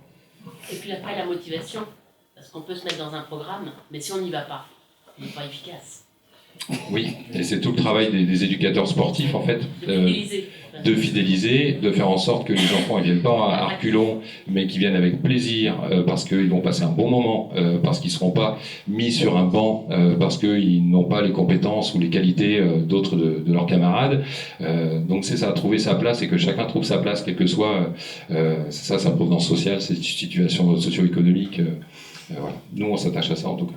Et puis après, la motivation. Parce qu'on peut se mettre dans un programme, mais si on n'y va pas, il n'est pas efficace. Oui, et c'est tout le travail des éducateurs sportifs, en fait, de fidéliser, de faire en sorte que les enfants ne viennent pas à reculons, mais qu'ils viennent avec plaisir, parce qu'ils vont passer un bon moment, parce qu'ils ne seront pas mis sur un banc, parce qu'ils n'ont pas les compétences ou les qualités d'autres de leurs camarades. Donc c'est ça, trouver sa place, et que chacun trouve sa place, quelle que soit sa provenance sociale, ses situations socio-économiques. Voilà. Nous, on s'attache à ça, en tout cas.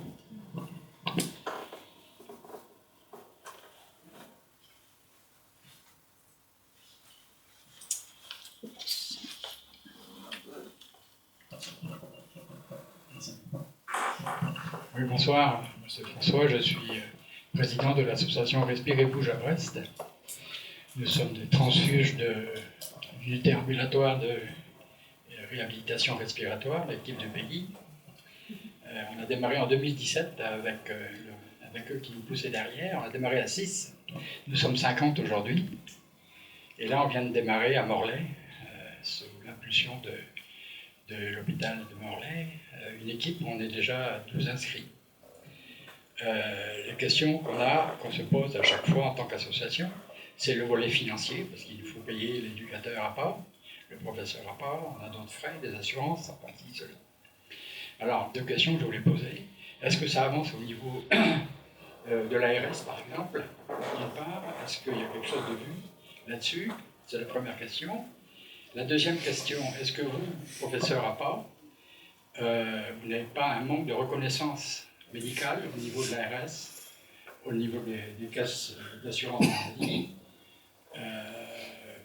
Oui, bonsoir, c'est François, je suis président de l'association Respire et Bouge à Brest. Nous sommes des transfuges de l'unité ambulatoire de réhabilitation respiratoire, l'équipe de pays. On a démarré en 2017 avec eux qui nous poussaient derrière. On a démarré à 6. Nous sommes 50 aujourd'hui. Et là, on vient de démarrer à Morlaix, sous l'impulsion de l'hôpital de Morlaix, une équipe où on est déjà 12 inscrits. Les questions qu'on se pose à chaque fois en tant qu'association, c'est le volet financier, parce qu'il faut payer l'éducateur à part, le professeur à part, on a d'autres frais, des assurances, en partie cela. Alors, 2 questions que je voulais poser. Est-ce que ça avance au niveau de l'ARS, par exemple, d'une part? Est-ce qu'il y a quelque chose de vu là-dessus? C'est la première question. La deuxième question, est-ce que vous, professeur à part, vous n'avez pas un manque de reconnaissance médicale au niveau de l'ARS, au niveau des caisses d'assurance maladie,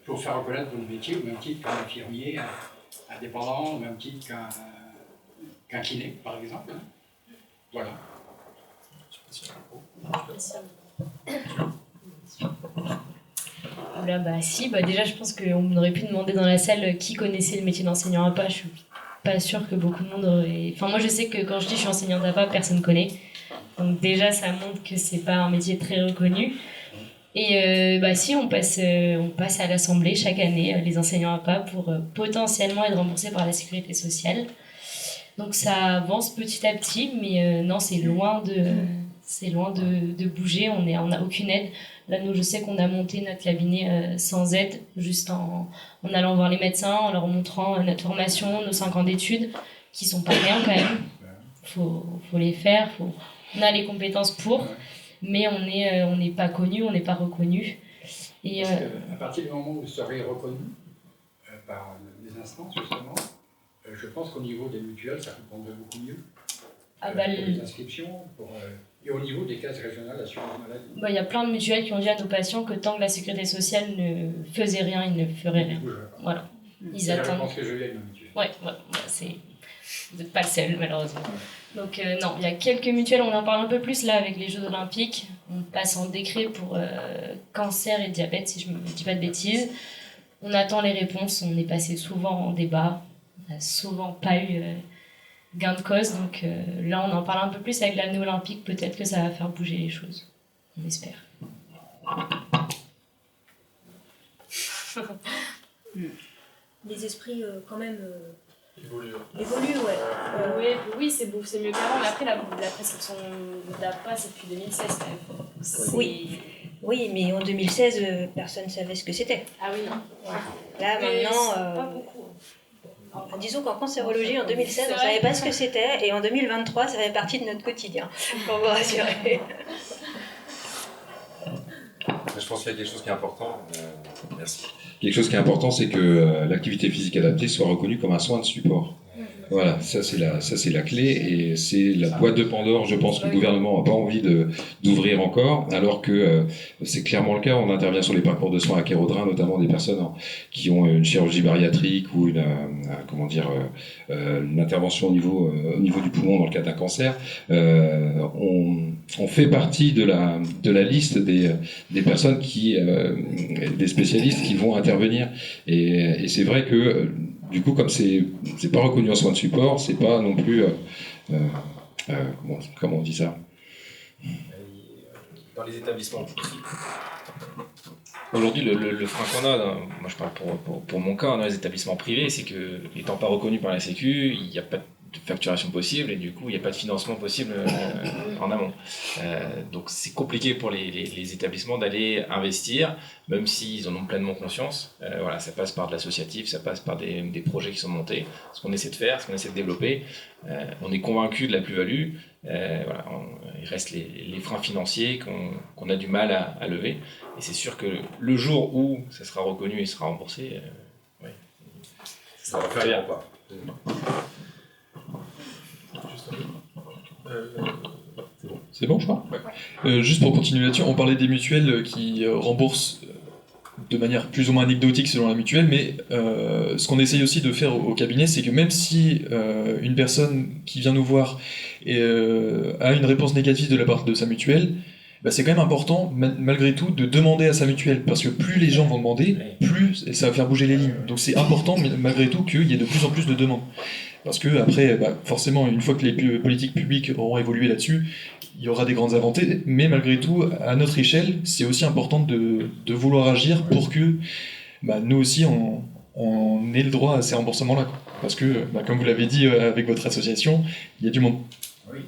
pour faire reconnaître votre métier au même titre qu'un infirmier indépendant, au même titre qu'un kiné, par exemple? Voilà. Là, déjà, je pense qu'on aurait pu demander dans la salle qui connaissait le métier d'enseignant APA. Je suis pas sûre que beaucoup de monde aurait. Enfin, moi, je sais que quand je dis je suis enseignante APA, personne ne connaît. Donc, déjà, ça montre que c'est pas un métier très reconnu. Et si, on passe à l'Assemblée chaque année, les enseignants APA, pour potentiellement être remboursés par la Sécurité sociale. Donc, ça avance petit à petit, mais non, c'est loin de bouger. On n'a aucune aide. Là, nous, je sais qu'on a monté notre cabinet sans aide, juste en allant voir les médecins, en leur montrant notre formation, nos 5 ans d'études, qui sont pas rien quand même. Faut les faire, on a les compétences pour, mais on n'est pas connu, on n'est pas reconnu. Et à partir du moment où vous serez reconnu par les instances, justement, je pense qu'au niveau des mutuelles, ça répondrait beaucoup mieux. Pour les inscriptions, et au niveau des caisses régionales d'assurance maladie. Il y a plein de mutuelles qui ont dit à nos patients que tant que la Sécurité sociale ne faisait rien, ils ne feraient rien. Voilà. Ils attendent. C'est la réponse que je l'ai, ma mutuelle. Ouais, vous n'êtes pas le seul, malheureusement. Donc non, il y a quelques mutuelles, on en parle un peu plus là avec les Jeux olympiques. On passe en décret pour cancer et diabète, si je ne dis pas de bêtises. On attend les réponses, on est passé souvent en débat. On n'a souvent pas eu gain de cause, donc là on en parle un peu plus avec l'année olympique, peut-être que ça va faire bouger les choses, on espère. Les esprits quand même Évoluer, oui, c'est mieux qu'avant, mais après la prescription d'APA c'est depuis 2016 quand même. Oui, mais en 2016 personne ne savait ce que c'était. Ah oui, non. Là mais maintenant... pas beaucoup. Disons qu'en cancérologie, en 2016, on ne savait pas ce que c'était, et en 2023, ça fait partie de notre quotidien, pour vous rassurer. Je pense qu'il y a quelque chose qui est important. Merci. Quelque chose qui est important, c'est que l'activité physique adaptée soit reconnue comme un soin de support. Voilà, ça c'est la clé, et c'est la boîte de Pandore, je pense que le gouvernement n'a pas envie d'ouvrir encore, alors que c'est clairement le cas. On intervient sur les parcours de soins à Kérodrin, notamment des personnes qui ont une chirurgie bariatrique ou une intervention au niveau du poumon dans le cas d'un cancer. On fait partie de la liste des personnes des spécialistes qui vont intervenir, et c'est vrai que du coup, comme c'est pas reconnu en soins de support, c'est pas non plus comment on dit ça? Dans les établissements. Aujourd'hui, le frein qu'on a, moi je parle pour mon cas, dans les établissements privés, c'est que, étant pas reconnu par la Sécu, il n'y a pas de facturation possible, et du coup il n'y a pas de financement possible en amont. Donc c'est compliqué pour les établissements d'aller investir, même s'ils en ont pleinement conscience. Voilà, ça passe par de l'associatif, ça passe par des projets qui sont montés, ce qu'on essaie de faire, ce qu'on essaie de développer. On est convaincu de la plus-value. Voilà, il reste les freins financiers qu'on a du mal à lever, et c'est sûr que le jour où ça sera reconnu et sera remboursé, ça va faire bien, quoi. C'est bon, je crois. Juste pour continuer là-dessus, on parlait des mutuelles qui remboursent de manière plus ou moins anecdotique selon la mutuelle, mais ce qu'on essaye aussi de faire au cabinet, c'est que même si une personne qui vient nous voir a une réponse négative de la part de sa mutuelle, c'est quand même important, malgré tout, de demander à sa mutuelle, parce que plus les gens vont demander, plus ça va faire bouger les lignes. Donc c'est important, malgré tout, qu'il y ait de plus en plus de demandes. Parce que après, forcément, une fois que les politiques publiques auront évolué là-dessus, il y aura des grandes avancées, mais malgré tout, à notre échelle, c'est aussi important de vouloir agir pour que nous aussi, on ait le droit à ces remboursements-là. Parce que, comme vous l'avez dit avec votre association, il y a du monde. Oui.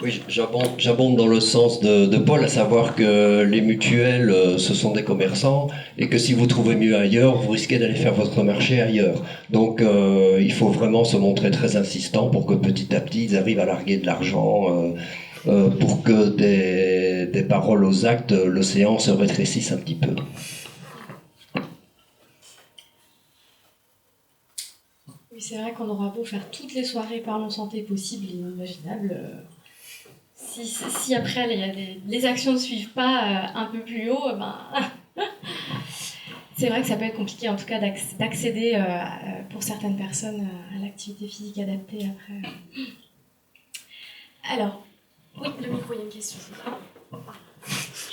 Oui, j'abonde dans le sens de Paul, à savoir que les mutuelles, ce sont des commerçants, et que si vous trouvez mieux ailleurs, vous risquez d'aller faire votre marché ailleurs. Donc il faut vraiment se montrer très insistant pour que petit à petit, ils arrivent à larguer de l'argent, pour que des paroles aux actes, l'océan se rétrécisse un petit peu. Oui, c'est vrai qu'on aura beau faire toutes les soirées Parlons Santé possibles et inimaginables. Si après les actions ne suivent pas un peu plus haut, c'est vrai que ça peut être compliqué en tout cas d'accéder pour certaines personnes à l'activité physique adaptée après. Alors, oui, le micro, il y a une question.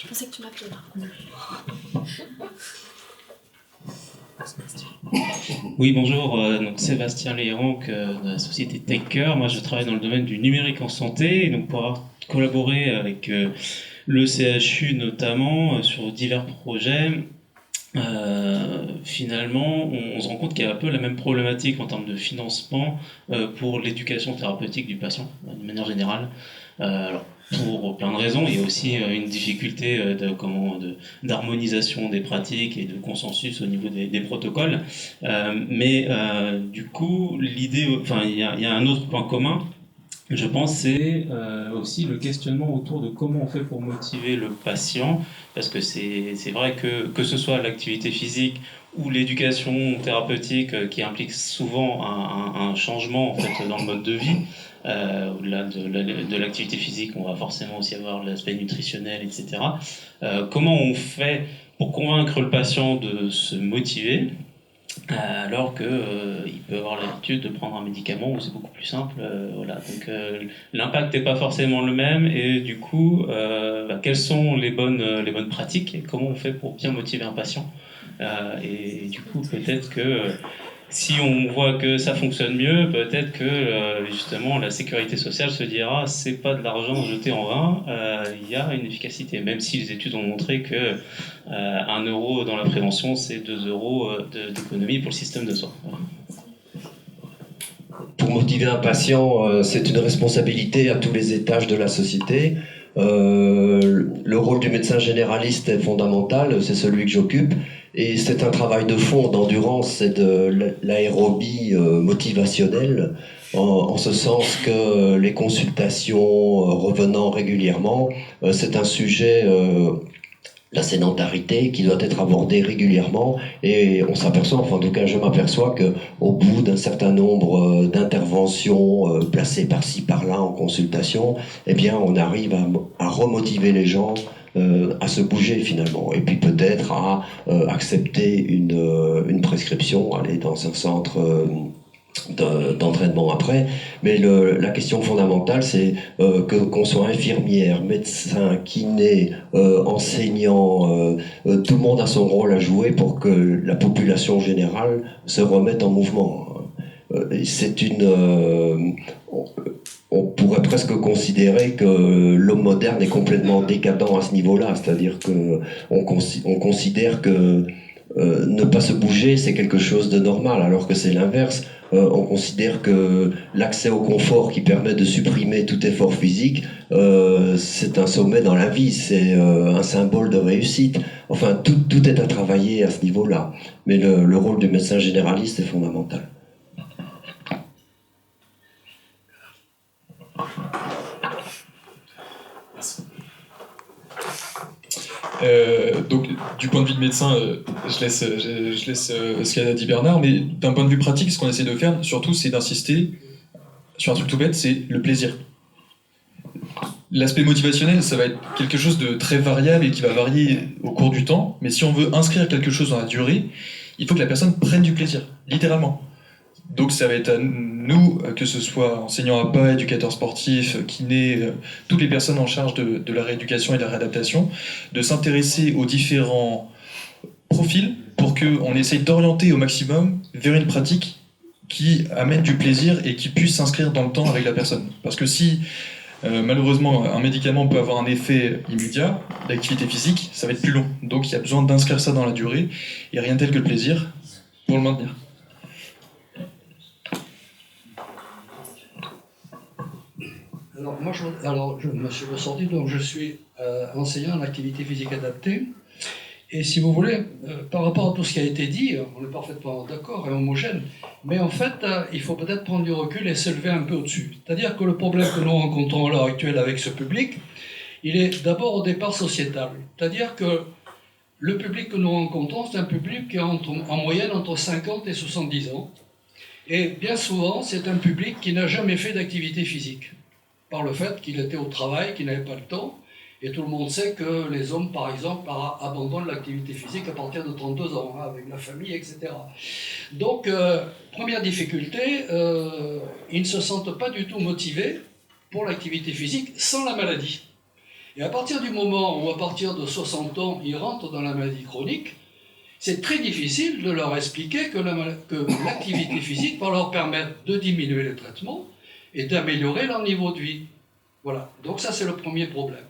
Je pensais que tu m'appelais là. Oui, bonjour, donc Sébastien Léranc de la société TechCare. Moi, je travaille dans le domaine du numérique en santé, et donc pour avoir collaboré avec le CHU notamment sur divers projets, finalement, on se rend compte qu'il y a un peu la même problématique en termes de financement pour l'éducation thérapeutique du patient, de manière générale. Alors, pour plein de raisons, il y a aussi une difficulté d'harmonisation des pratiques et de consensus au niveau des protocoles. Mais du coup, l'idée, enfin, il y a un autre point commun. Je pense c'est aussi le questionnement autour de comment on fait pour motiver le patient, parce que c'est vrai que ce soit l'activité physique ou l'éducation thérapeutique qui implique souvent un changement en fait dans le mode de vie. Au-delà de l'activité physique, on va forcément aussi avoir l'aspect nutritionnel, etc. Comment on fait pour convaincre le patient de se motiver alors qu'il peut avoir l'habitude de prendre un médicament où c'est beaucoup plus simple, voilà. Donc l'impact n'est pas forcément le même, et du coup, quelles sont les bonnes pratiques et comment on fait pour bien motiver un patient, et du coup, peut-être que si on voit que ça fonctionne mieux, peut-être que justement la sécurité sociale se dira c'est pas de l'argent jeté en vain, il y a une efficacité, même si les études ont montré que 1 euro dans la prévention c'est 2 euros d'économie pour le système de soins. Voilà. Pour motiver un patient, c'est une responsabilité à tous les étages de la société. Le rôle du médecin généraliste est fondamental, c'est celui que j'occupe, et c'est un travail de fond, d'endurance, c'est de l'aérobie motivationnelle, en ce sens que les consultations revenant régulièrement, c'est un sujet, la sédentarité, qui doit être abordée régulièrement, et on s'aperçoit, enfin en tout cas je m'aperçois qu'au bout d'un certain nombre d'interventions placées par-ci par-là en consultation, eh bien on arrive à remotiver les gens à se bouger finalement, et puis peut-être à accepter une prescription, aller dans un centre d'entraînement après. Mais la question fondamentale, c'est qu'on soit infirmière, médecin, kiné, enseignant, tout le monde a son rôle à jouer pour que la population générale se remette en mouvement. C'est on pourrait presque considérer que l'homme moderne est complètement décadent à ce niveau-là, c'est-à-dire qu'on considère que ne pas se bouger, c'est quelque chose de normal, alors que c'est l'inverse. On considère que l'accès au confort qui permet de supprimer tout effort physique, c'est un sommet dans la vie, c'est un symbole de réussite. Enfin, tout est à travailler à ce niveau-là. Mais le rôle du médecin généraliste est fondamental. Donc, du point de vue de médecin, je laisse ce qu'a dit Bernard, mais d'un point de vue pratique, ce qu'on essaie de faire, surtout, c'est d'insister sur un truc tout bête, c'est le plaisir. L'aspect motivationnel, ça va être quelque chose de très variable et qui va varier au cours du temps, mais si on veut inscrire quelque chose dans la durée, il faut que la personne prenne du plaisir, littéralement. Donc ça va être à nous, que ce soit enseignants APA, éducateurs sportifs, kinés, toutes les personnes en charge de la rééducation et de la réadaptation, de s'intéresser aux différents profils pour qu'on essaye d'orienter au maximum vers une pratique qui amène du plaisir et qui puisse s'inscrire dans le temps avec la personne. Parce que si malheureusement un médicament peut avoir un effet immédiat, l'activité physique, ça va être plus long. Donc il y a besoin d'inscrire ça dans la durée, et rien tel que le plaisir pour le maintenir. Alors Alors, moi, je me suis ressorti, donc je suis enseignant en activité physique adaptée. Et si vous voulez, par rapport à tout ce qui a été dit, on est parfaitement d'accord et homogène, mais en fait, il faut peut-être prendre du recul et s'élever un peu au-dessus. C'est-à-dire que le problème que nous rencontrons à l'heure actuelle avec ce public, il est d'abord au départ sociétal. C'est-à-dire que le public que nous rencontrons, c'est un public qui est en moyenne entre 50 et 70 ans. Et bien souvent, c'est un public qui n'a jamais fait d'activité physique, par le fait qu'il était au travail, qu'il n'avait pas le temps. Et tout le monde sait que les hommes, par exemple, abandonnent l'activité physique à partir de 32 ans, hein, avec la famille, etc. Donc, première difficulté, ils ne se sentent pas du tout motivés pour l'activité physique sans la maladie. Et à partir du moment où, à partir de 60 ans, ils rentrent dans la maladie chronique, c'est très difficile de leur expliquer que l'activité physique va leur permettre de diminuer les traitements et d'améliorer leur niveau de vie. Voilà, donc ça c'est le premier problème.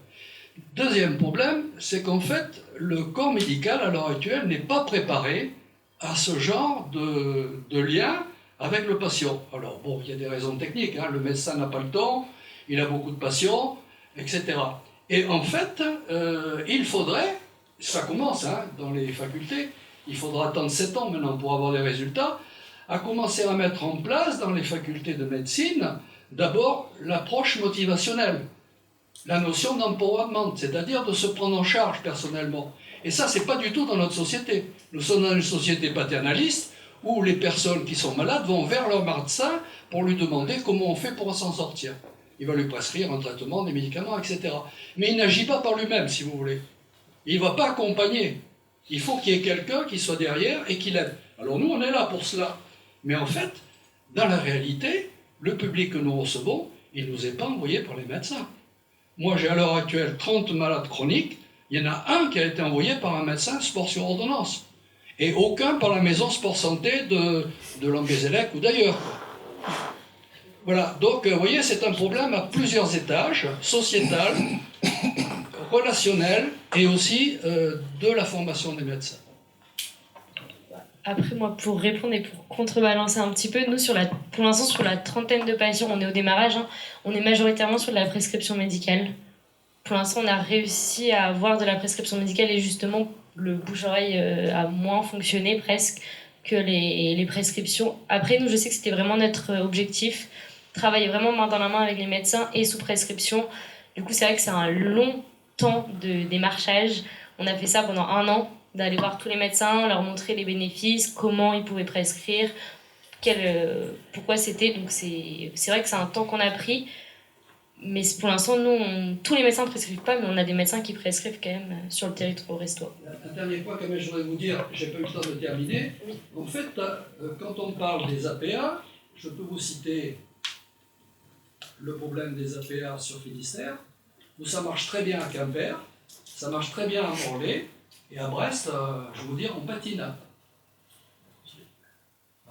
Deuxième problème, c'est qu'en fait, le corps médical à l'heure actuelle n'est pas préparé à ce genre de lien avec le patient. Alors bon, il y a des raisons techniques, hein, le médecin n'a pas le temps, il a beaucoup de patients, etc. Et en fait, il faudrait, ça commence hein, dans les facultés, il faudra attendre 7 ans maintenant pour avoir des résultats, à commencer à mettre en place dans les facultés de médecine, d'abord l'approche motivationnelle. La notion d'empowerment, c'est-à-dire de se prendre en charge personnellement. Et ça, c'est pas du tout dans notre société. Nous sommes dans une société paternaliste où les personnes qui sont malades vont vers leur médecin pour lui demander comment on fait pour s'en sortir. Il va lui prescrire un traitement, des médicaments, etc. Mais il n'agit pas par lui-même, si vous voulez. Il ne va pas accompagner. Il faut qu'il y ait quelqu'un qui soit derrière et qui l'aide. Alors nous, on est là pour cela. Mais en fait, dans la réalité, le public que nous recevons, il ne nous est pas envoyé par les médecins. Moi, j'ai à l'heure actuelle 30 malades chroniques. Il y en a un qui a été envoyé par un médecin sport sur ordonnance. Et aucun par la maison sport santé de Lambézélec ou d'ailleurs. Voilà, donc vous voyez, c'est un problème à plusieurs étages, sociétal, relationnel et aussi de la formation des médecins. Après, moi, pour répondre et pour contrebalancer un petit peu, nous, pour l'instant, sur la trentaine de patients, on est au démarrage, hein, on est majoritairement sur de la prescription médicale. Pour l'instant, on a réussi à avoir de la prescription médicale et justement, le bouche-oreille a moins fonctionné presque que les prescriptions. Après, nous, je sais que c'était vraiment notre objectif, travailler vraiment main dans la main avec les médecins et sous prescription. Du coup, c'est vrai que c'est un long temps de démarchage. On a fait ça pendant 1 an, d'aller voir tous les médecins, leur montrer les bénéfices, comment ils pouvaient prescrire, pourquoi c'était. Donc c'est vrai que c'est un temps qu'on a pris, mais pour l'instant, nous, tous les médecins ne prescrivent pas, mais on a des médecins qui prescrivent quand même sur le territoire brestois. Un dernier point, quand même, je voudrais vous dire, j'ai pas eu le temps de terminer. En fait, quand on parle des APA, je peux vous citer le problème des APA sur Finistère, où ça marche très bien à Quimper, ça marche très bien à Morlaix, et à Brest, je vais vous dire, on patine.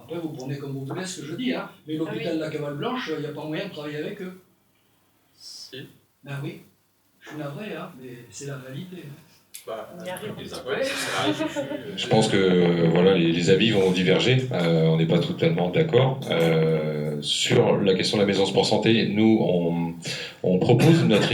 Après, vous prenez comme vous voulez ce que je dis, hein. Mais l'hôpital de la Cavale Blanche, il n'y a pas moyen de travailler avec eux. Si. Ben oui, je suis navré, hein, mais c'est la réalité. Je pense que voilà, les avis vont diverger. On n'est pas totalement d'accord. Sur la question de la maison sport santé, nous, on propose notre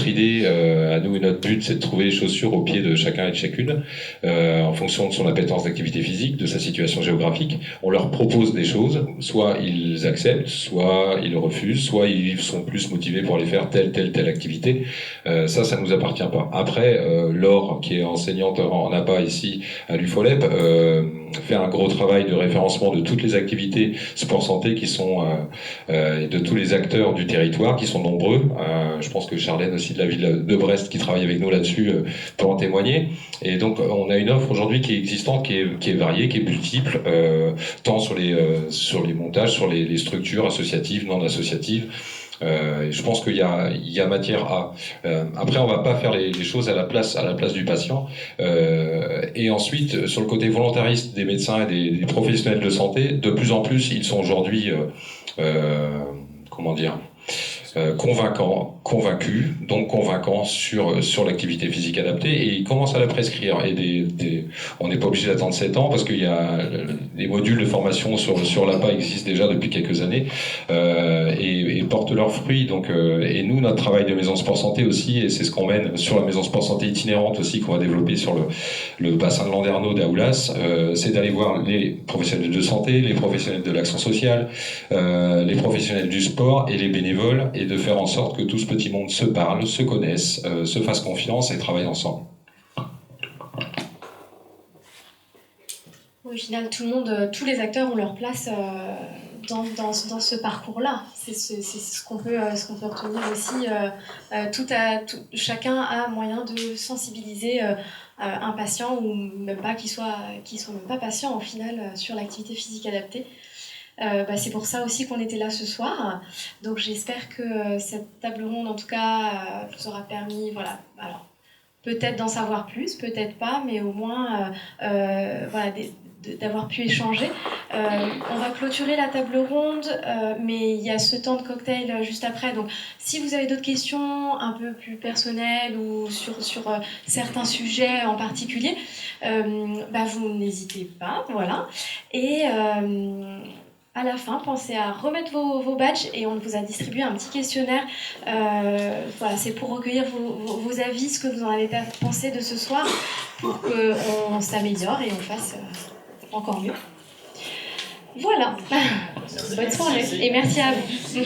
idée à nous et notre but, c'est de trouver les chaussures aux pieds de chacun et de chacune en fonction de son appétence d'activité physique, de sa situation géographique. On leur propose des choses, soit ils acceptent, soit ils refusent, soit ils sont plus motivés pour aller faire telle activité. Ça nous appartient pas. Après, Laure, qui est enseignante en APA ici à l'UFOLEP, fait un gros travail de référencement de toutes les activités sport santé qui sont de tous les acteurs du territoire qui sont nombreux. Je pense que Charlène aussi de la ville de Brest qui travaille avec nous là-dessus peut en témoigner. Et donc on a une offre aujourd'hui qui est existante, qui est variée, qui est multiple, tant sur les montages, sur les structures associatives, non associatives. Je pense qu'il y a matière à. Après, on va pas faire les choses à la place du patient. Et ensuite, sur le côté volontariste des médecins et des professionnels de santé, de plus en plus, ils sont aujourd'hui, comment dire, convaincus, donc convaincants sur l'activité physique adaptée, et ils commencent à la prescrire. Et on n'est pas obligé d'attendre 7 ans parce qu'il y a des modules de formation sur l'APA existent déjà depuis quelques années et portent leurs fruits. Donc, et nous, notre travail de Maison Sport Santé aussi, et c'est ce qu'on mène sur la Maison Sport Santé itinérante aussi qu'on va développer sur le bassin de Landerneau d'Aoulas, c'est d'aller voir les professionnels de santé, les professionnels de l'action sociale, les professionnels du sport et les bénévoles, et de faire en sorte que tout ce petit monde se parle, se connaisse, se fasse confiance et travaille ensemble. Au final, tout le monde, tous les acteurs ont leur place dans ce parcours-là. C'est ce qu'on peut retenir aussi. Chacun a moyen de sensibiliser un patient, ou même pas qu'il soit même pas patient au final sur l'activité physique adaptée. C'est pour ça aussi qu'on était là ce soir. Donc j'espère que cette table ronde, en tout cas, vous aura permis, voilà, alors peut-être d'en savoir plus, peut-être pas, mais au moins d'avoir pu échanger. On va clôturer la table ronde, mais il y a ce temps de cocktail juste après. Donc si vous avez d'autres questions un peu plus personnelles ou sur certains sujets en particulier, vous n'hésitez pas, voilà. Et à la fin, pensez à remettre vos badges, et on vous a distribué un petit questionnaire. C'est pour recueillir vos avis, ce que vous en avez pensé de ce soir, pour qu'on s'améliore et on fasse encore mieux. Voilà. Bonne soirée et merci à vous.